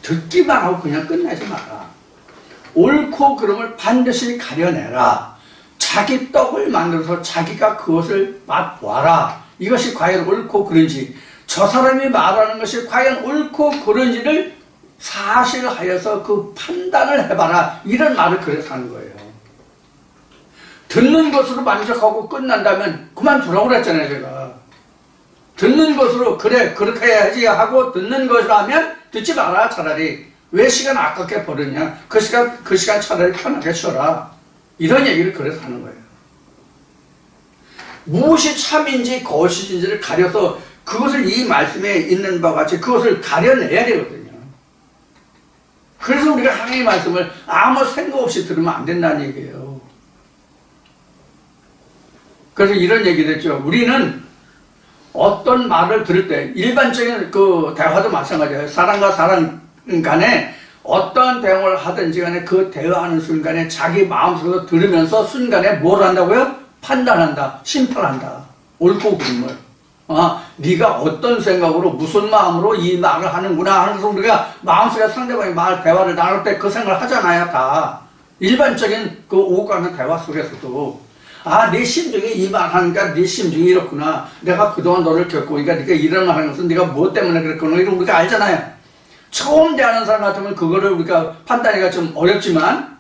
듣기만 하고 그냥 끝내지 마라. 옳고 그름을 반드시 가려내라. 자기 떡을 만들어서 자기가 그것을 맛보아라. 이것이 과연 옳고 그른지, 저 사람이 말하는 것이 과연 옳고 그른지를 사실하여서 그 판단을 해봐라. 이런 말을 그래서 하는 거예요. 듣는 것으로 만족하고 끝난다면 그만두라고 그랬잖아요, 제가. 듣는 것으로 그래 그렇게 해야지 하고 듣는 것으로 하면 듣지 마라. 차라리. 왜 시간 아깝게 버렸냐? 그 시간 차라리 편하게 쉬어라. 이런 얘기를 그래서 하는 거예요. 무엇이 참인지 거짓인지를 가려서 그것을 이 말씀에 있는 바와 같이 그것을 가려내야 되거든요. 그래서 우리가 하나님의 말씀을 아무 생각 없이 들으면 안 된다는 얘기예요. 그래서 이런 얘기를 했죠. 우리는 어떤 말을 들을 때 일반적인 그 대화도 마찬가지예요. 사람과 사람 간에 어떤 대응을 하든지 간에 그 대화하는 순간에 자기 마음속으로 들으면서 순간에 뭘 한다고요? 판단한다. 심판한다. 옳고 그름을. 네가 어떤 생각으로 무슨 마음으로 이 말을 하는구나 하면서 우리가 마음속에 상대방의 대화를 나눌 때 그 생각을 하잖아요. 다. 일반적인 그 오고 가는 대화 속에서도. 아, 내 심중이 이 말 하니까 네 심중이 이렇구나. 내가 그동안 너를 겪고, 그러니까 네가 이런 말 하는 것은 네가 뭐 때문에 그랬구나. 이런 우리가 알잖아요. 처음 대하는 사람 같으면 그거를 우리가 판단하기가 좀 어렵지만,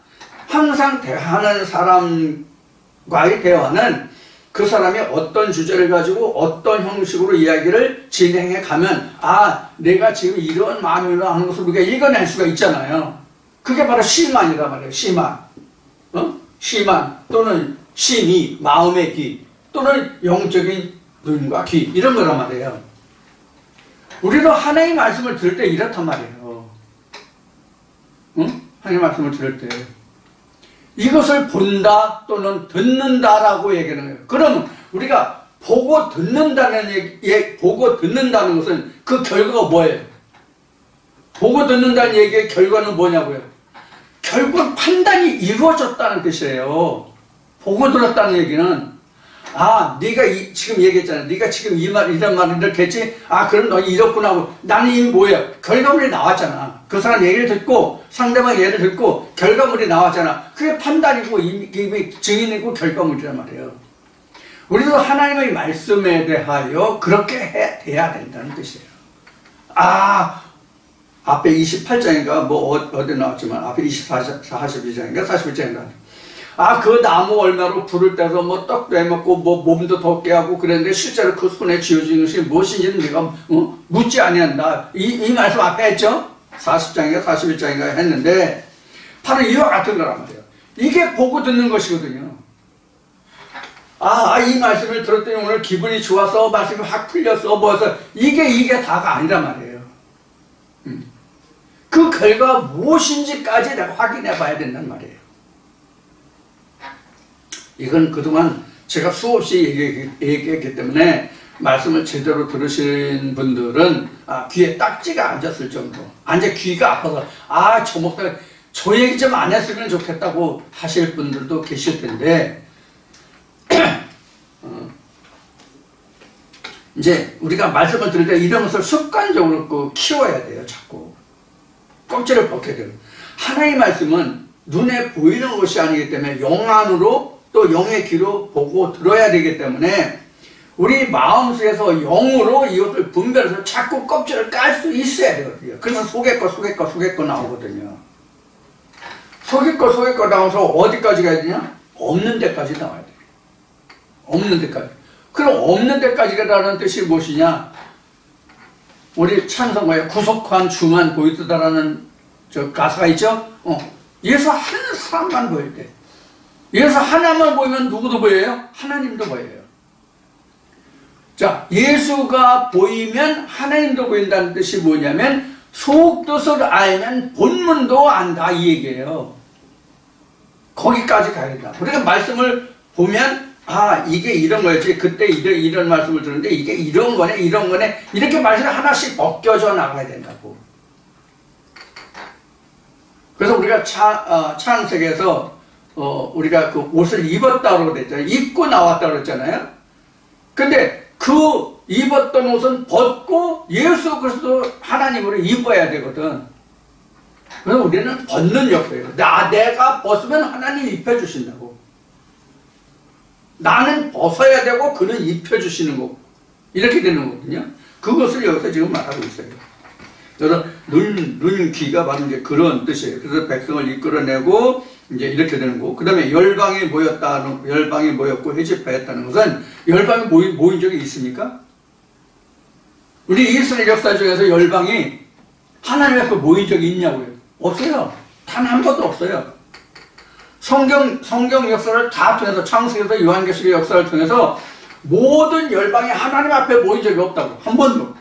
항상 대하는 사람과의 대화는 그 사람이 어떤 주제를 가지고 어떤 형식으로 이야기를 진행해 가면, 아, 내가 지금 이런 마음으로 하는 것을 우리가 읽어낼 수가 있잖아요. 그게 바로 시만이란 말이에요. 시만. 시만 또는 심의, 마음의 귀, 또는 영적인 눈과 귀, 이런 거란 말이에요. 우리도 하나님의 말씀을 들을 때 이렇단 말이에요. 하나님의 말씀을 들을 때 이것을 본다 또는 듣는다라고 얘기하는 거예요. 그러면 우리가 보고 듣는다는 보고 듣는다는 것은 그 결과가 뭐예요? 보고 듣는다는 얘기의 결과는 뭐냐고요? 결국 판단이 이루어졌다는 뜻이에요. 보고 들었다는 얘기는, 아, 네가 지금 얘기했잖아. 네가 지금 이런 말을 이렇게 했지? 아, 그럼 너 이렇구나 하고, 나는 이미 뭐예요? 결과물이 나왔잖아. 그 사람 얘기를 듣고, 상대방 얘기를 듣고, 결과물이 나왔잖아. 그게 판단이고, 이미 증인이고, 결과물이란 말이에요. 우리도 하나님의 말씀에 대하여 그렇게 돼야 된다는 뜻이에요. 아, 앞에 28장인가, 어디 나왔지만, 앞에 42장인가, 41장인가. 아, 그 나무 얼마로 불을 떼서 떡도 해먹고, 몸도 덥게 하고 그랬는데, 실제로 그 손에 쥐어진 것이 무엇인지는 내가, 묻지 아니한다. 이 말씀 앞에 했죠? 40장인가, 41장인가 했는데, 바로 이와 같은 거란 말이에요. 이게 보고 듣는 것이거든요. 이 말씀을 들었더니 오늘 기분이 좋아서, 말씀이 확 풀렸어, 뭐해서, 이게 다가 아니란 말이에요. 그 결과가 무엇인지까지 내가 확인해 봐야 된단 말이에요. 이건 그동안 제가 수없이 얘기했기 때문에 말씀을 제대로 들으신 분들은 귀에 딱지가 앉았을 정도, 귀가 아파서 저 목사 저 얘기 좀 안 했으면 좋겠다고 하실 분들도 계실 텐데 이제 우리가 말씀을 들을 때 이런 것을 습관적으로 키워야 돼요. 자꾸 껍질을 벗겨야 돼요. 하나님의 말씀은 눈에 보이는 것이 아니기 때문에 영 안으로 또 영의 귀로 보고 들어야 되기 때문에 우리 마음속에서 영으로 이것을 분별해서 자꾸 껍질을 깔 수 있어야 되거든요. 그래서 속에 거 나오거든요. 속에 거 나와서 어디까지 가야 되냐? 없는 데까지 나와야 돼요. 없는 데까지. 그럼 없는 데까지 가라는 뜻이 무엇이냐? 우리 찬송가에 구속한 주만 보이더라라는 저 가사가 있죠? 예수 한 사람만 보일 때. 예수 하나만 보이면 누구도 보여요? 하나님도 보여요. 자, 예수가 보이면 하나님도 보인다는 뜻이 뭐냐면 속뜻을 알면 본문도 안다 이 얘기예요. 거기까지 가야 된다. 우리가 말씀을 보면 이게 이런 거였지. 그때 이런 말씀을 들었는데 이게 이런 거네 이렇게 말씀을 하나씩 벗겨져 나가야 된다고. 그래서 우리가 창세기에서 우리가 그 옷을 입었다고 그랬잖아요. 입고 나왔다고 그랬잖아요. 근데 그 입었던 옷은 벗고 예수 그리스도 하나님으로 입어야 되거든. 그래서 우리는 벗는 역사예요. 내가 벗으면 하나님 입혀주신다고. 나는 벗어야 되고 그는 입혀주시는 거고. 이렇게 되는 거거든요. 그것을 여기서 지금 말하고 있어요. 그래서 눈, 귀가 바로 이제 그런 뜻이에요. 그래서 백성을 이끌어내고 이제 이렇게 되는 거고. 그 다음에 열방이 모였고 회집하였다는 것은 열방이 모인 적이 있습니까? 우리 이스라엘 역사 중에서 열방이 하나님 앞에 모인 적이 있냐고요? 없어요. 단 한 번도 없어요. 성경 역사를 다 통해서 창세기에서 요한계시록의 역사를 통해서 모든 열방이 하나님 앞에 모인 적이 없다고. 한 번도.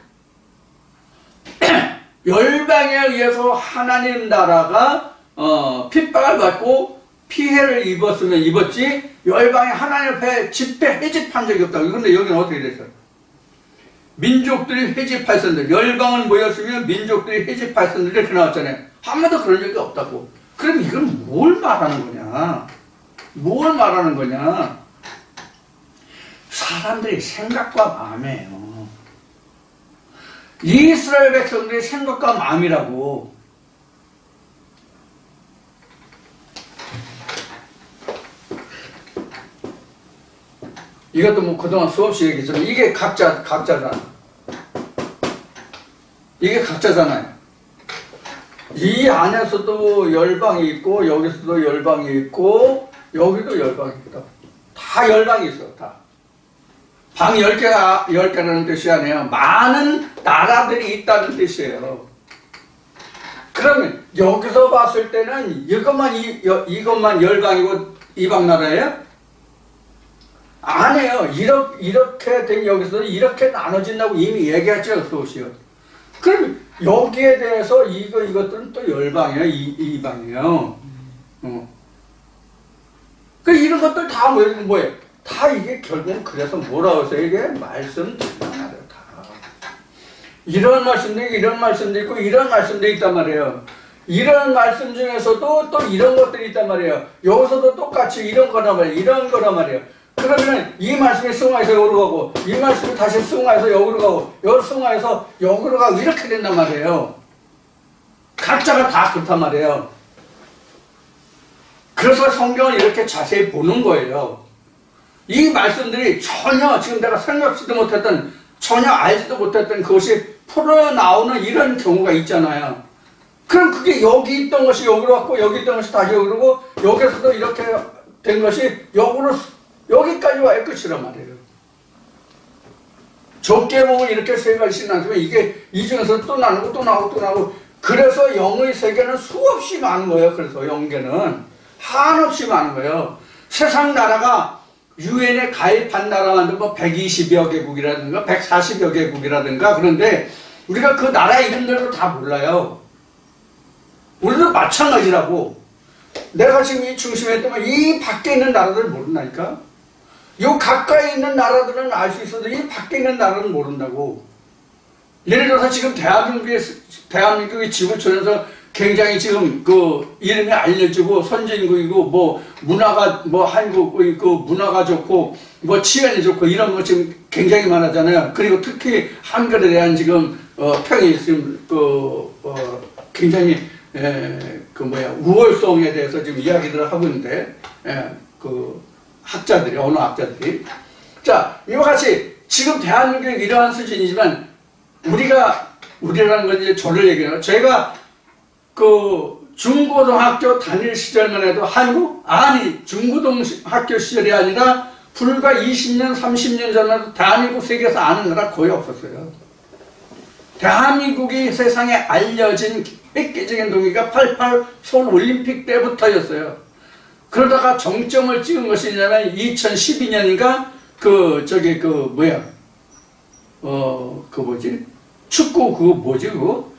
열방에 의해서 하나님 나라가 핍박을 받고 피해를 입었지 열방이 하나님 앞에 회집한 적이 없다고. 그런데 여기는 어떻게 됐어요? 민족들이 회집하였었는데 열방은 모였으면 민족들이 회집하였었는데 이렇게 나왔잖아요. 한 번도 그런 적이 없다고. 그럼 이건 뭘 말하는 거냐? 뭘 말하는 거냐? 사람들이 생각과 마음이에요. 이스라엘 백성들의 생각과 마음이라고. 이것도 뭐 그동안 수없이 얘기했지만 이게 각자잖아. 이게 각자잖아요. 이 안에서도 열방이 있고 여기서도 열방이 있고 여기도 열방이 있다. 다 열방이 있어. 다. 방 10개라는 뜻이 아니에요. 많은 나라들이 있다는 뜻이에요. 그러면 여기서 봤을 때는 이것만 열방이고 이방 나라예요? 아니에요. 이렇게 된 여기서 이렇게 나눠진다고 이미 얘기했죠. 수호시요. 그럼 여기에 대해서 이것들은 또 열방이에요. 이방이에요. 그 이런 것들 다 뭐예요? 다 이게 결국은 그래서 뭐라고 해서 이게 말씀드리란 말이에요. 다. 이런 말씀도 있고 이런 말씀도 있고 이런 말씀도 있단 말이에요. 이런 말씀 중에서도 또 이런 것들이 있단 말이에요. 여기서도 똑같이 이런 거란 말이에요. 이런 거란 말이에요. 그러면 이 말씀이 승화해서 여기로 가고 이 말씀이 다시 승화해서 여기로 가고 여기 승화해서 여기로 가고 이렇게 된단 말이에요. 각자가 다 그렇단 말이에요. 그래서 성경을 이렇게 자세히 보는 거예요. 이 말씀들이 전혀 지금 내가 생각지도 못했던 전혀 알지도 못했던 그것이 풀어나오는 이런 경우가 있잖아요. 그럼 그게 여기 있던 것이 여기로 왔고 여기 있던 것이 다시 여기로 오고 여기서도 이렇게 된 것이 여기까지 와야 끝이란 말이에요. 좁게 보면 이렇게 세 가지씩 나누면 이게 이 중에서 또 나누고 또 나누고 또 나누고 그래서 영의 세계는 수없이 많은 거예요. 그래서 영계는 한없이 많은 거예요. 세상 나라가 유엔에 가입한 나라만 뭐 120여 개국이라든가 140여 개국이라든가 그런데 우리가 그 나라 이름들도 다 몰라요. 우리도 마찬가지라고. 내가 지금 이 중심에 있다면 이 밖에 있는 나라들을 모른다니까. 요 가까이 있는 나라들은 알 수 있어도 이 밖에 있는 나라는 모른다고. 예를 들어서 지금 대한민국이 지구촌에서 굉장히 지금 그 이름이 알려지고 선진국이고 뭐 문화가 뭐 한국 그 문화가 좋고 뭐 치안이 좋고 이런 거 지금 굉장히 많았잖아요. 그리고 특히 한글에 대한 지금 평이 지금 굉장히 우월성에 대해서 지금 이야기들을 하고 있는데 그 학자들이 언어학자들이 자 이와 같이 지금 대한민국이 이러한 수준이지만 우리라는 건 이제 저를 얘기해요. 제가 그 중고등학교 다닐 시절만 해도 중고등학교 시절이 아니라 불과 20년, 30년 전만 해도 대한민국 세계에서 아는 나라 거의 없었어요. 대한민국이 세상에 알려진 획기적인 동기가 88 서울올림픽 때부터였어요. 그러다가 정점을 찍은 것이 뭐냐면 2012년인가 축구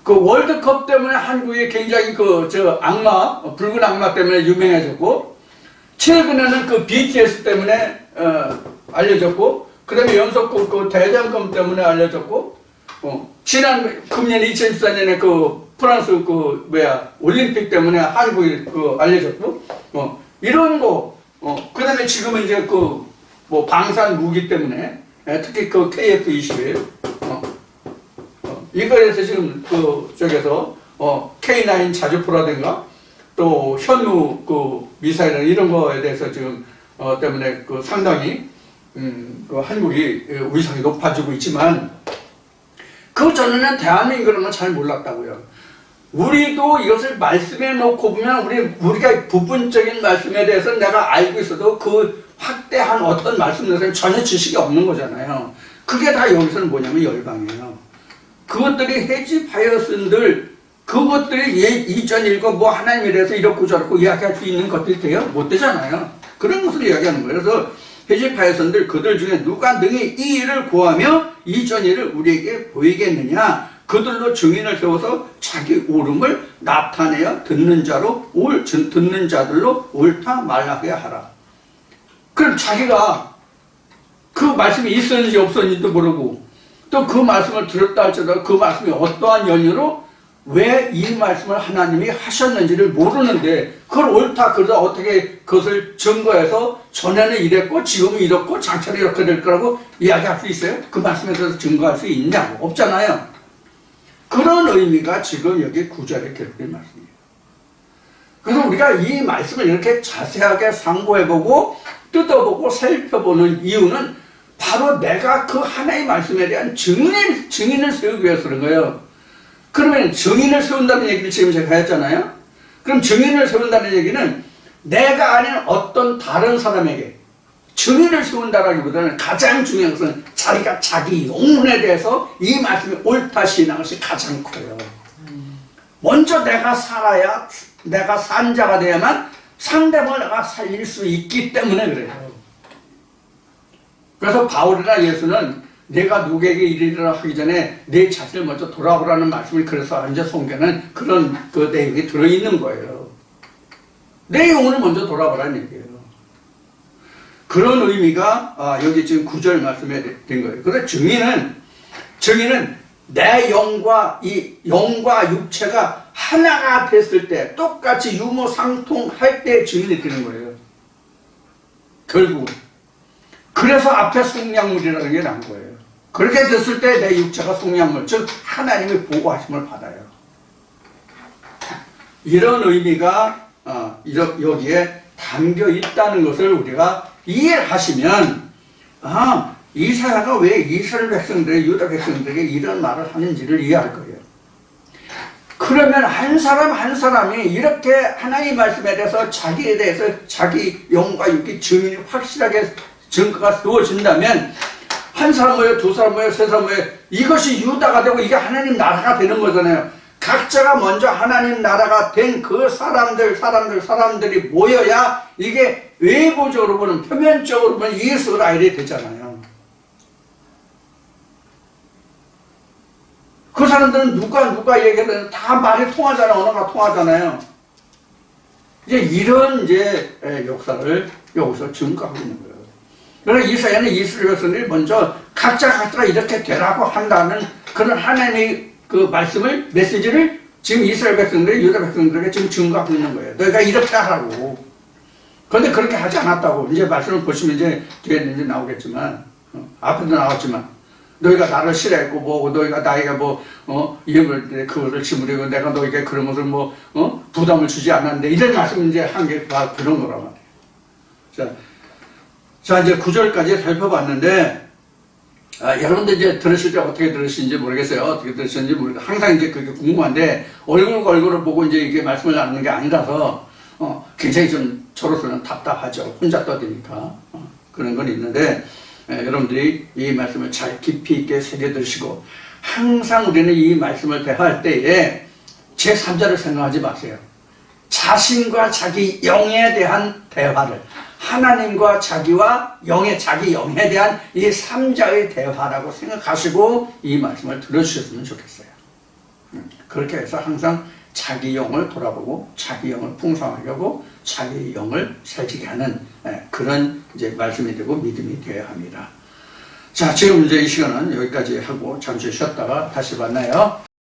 그 월드컵 때문에 한국이 굉장히 붉은 악마 때문에 유명해졌고 최근에는 그 BTS 때문에 알려졌고 그 다음에 연속국 그 대장금 때문에 알려졌고 지난 금년 2014년에 그 프랑스 올림픽 때문에 한국이 알려졌고 이런 거 그 다음에 지금은 이제 방산 무기 때문에 특히 그 KF-21 이거에서 지금 저기서 K9 자주포라든가 또 현무 미사일 이런 거에 대해서 지금 때문에 상당히 한국이 위상이 높아지고 있지만 그 전에는 대한민국 그런 건 잘 몰랐다고요. 우리도 이것을 말씀해 놓고 보면 우리가 부분적인 말씀에 대해서 내가 알고 있어도 그 확대한 어떤 말씀에 대해서는 전혀 지식이 없는 거잖아요. 그게 다 여기서는 뭐냐면 열방이에요. 그것들이 해집하였은들 그것들이 이전 읽어 하나님에 대해서 이렇고 저렇고 이야기할 수 있는 것들이 돼요? 못 되잖아요. 그런 것을 이야기하는 거예요. 그래서 해집하였은들 그들 중에 누가 능히 이 일을 구하며 이전 일을 우리에게 보이겠느냐. 그들로 증인을 세워서 자기 옳음을 나타내어 듣는 자들로 옳다 말하게 하라. 그럼 자기가 그 말씀이 있었는지 없었는지도 모르고 또 그 말씀을 들었다 할지라도 그 말씀이 어떠한 연유로 왜 이 말씀을 하나님이 하셨는지를 모르는데 그걸 옳다 그래서 어떻게 그것을 증거해서 전에는 이랬고 지금은 이렇고 장차는 이렇게 될 거라고 이야기할 수 있어요? 그 말씀에 대해서 증거할 수 있냐고 없잖아요. 그런 의미가 지금 여기 9절에 기록된 말씀이에요. 그래서 우리가 이 말씀을 이렇게 자세하게 상고해보고 뜯어보고 살펴보는 이유는 바로 내가 그 하나의 말씀에 대한 증인을 세우기 위해서 그런 거예요. 그러면 증인을 세운다는 얘기를 지금 제가 했잖아요. 그럼 증인을 세운다는 얘기는 내가 아닌 어떤 다른 사람에게 증인을 세운다라기보다는 가장 중요한 것은 자기가 자기 영혼에 대해서 이 말씀이 옳다 시인한 것이 가장 커요. 먼저 내가 살아야, 내가 산 자가 되야만 상대방을 내가 살릴 수 있기 때문에 그래요. 그래서 바울이나 예수는 내가 누구에게 이르리라 하기 전에 내 자신을 먼저 돌아보라는 말씀을 그래서 이제 성경에는 그런 그 내용이 들어있는 거예요. 내 영혼을 먼저 돌아보라는 얘기예요. 그런 의미가 여기 지금 9절 말씀에 된 거예요. 그래서 증인은 내 영과 육체가 하나가 됐을 때 똑같이 유무상통할 때 증인이 되는 거예요. 결국은. 그래서 앞에 속량물이라는 게 난 거예요. 그렇게 됐을 때 내 육체가 속량물, 즉 하나님의 보호하심을 받아요. 이런 의미가 여기에 담겨 있다는 것을 우리가 이해를 하시면 이사야가 왜 이스라엘 백성들에게, 유다 백성들에게 이런 말을 하는지를 이해할 거예요. 그러면 한 사람 한 사람이 이렇게 하나님의 말씀에 대해서 자기에 대해서 자기 영과 육이 증인이 확실하게 증거가 세워진다면 한 사람 모여, 두 사람 모여, 세 사람 모여, 이것이 유다가 되고 이게 하나님 나라가 되는 거잖아요. 각자가 먼저 하나님 나라가 된 그 사람들이 모여야 이게 외부적으로 보면, 표면적으로 보면 예수를 알게 되잖아요. 그 사람들은 누가 얘기하든 다 말이 통하잖아요. 언어가 통하잖아요. 이런 역사를 여기서 증거하고 있는 거예요. 그래서 이사야는 이스라엘 백성들이 먼저 각자가 이렇게 되라고 한다는 그런 하나님의 그 말씀을, 메시지를 지금 이스라엘 백성들이 유다 백성들에게 지금 증거하고 있는 거예요. 너희가 이렇게 하라고. 그런데 그렇게 하지 않았다고. 이제 말씀을 보시면 뒤에 이제 나오겠지만, 앞에도 나왔지만, 너희가 나를 싫어했고, 너희가 나에게 그거를 지물이고, 내가 너희에게 그런 것을 부담을 주지 않았는데, 이런 말씀 이제 한 게 다 그런 거란 말이에요. 자, 이제 9절까지 살펴봤는데, 여러분들 이제 들으실 때 어떻게 들으시는지 모르겠어요. 어떻게 들으시는지 모르겠어요. 항상 이제 그게 궁금한데, 얼굴과 얼굴을 보고 이제 이게 말씀을 나누는 게 아니라서, 굉장히 좀 저로서는 답답하죠. 혼자 떠드니까. 그런 건 있는데, 여러분들이 이 말씀을 잘 깊이 있게 새겨드시고, 항상 우리는 이 말씀을 대화할 때에 제3자를 생각하지 마세요. 자신과 자기 영에 대한 대화를, 하나님과 자기와 자기 영에 대한 이 3자의 대화라고 생각하시고 이 말씀을 들어주셨으면 좋겠어요. 그렇게 해서 항상 자기 영을 돌아보고 자기 영을 풍성하게 하고 자기 영을 살지게 하는 그런 말씀이 되고 믿음이 되어야 합니다. 자, 지금 이 시간은 여기까지 하고 잠시 쉬었다가 다시 만나요.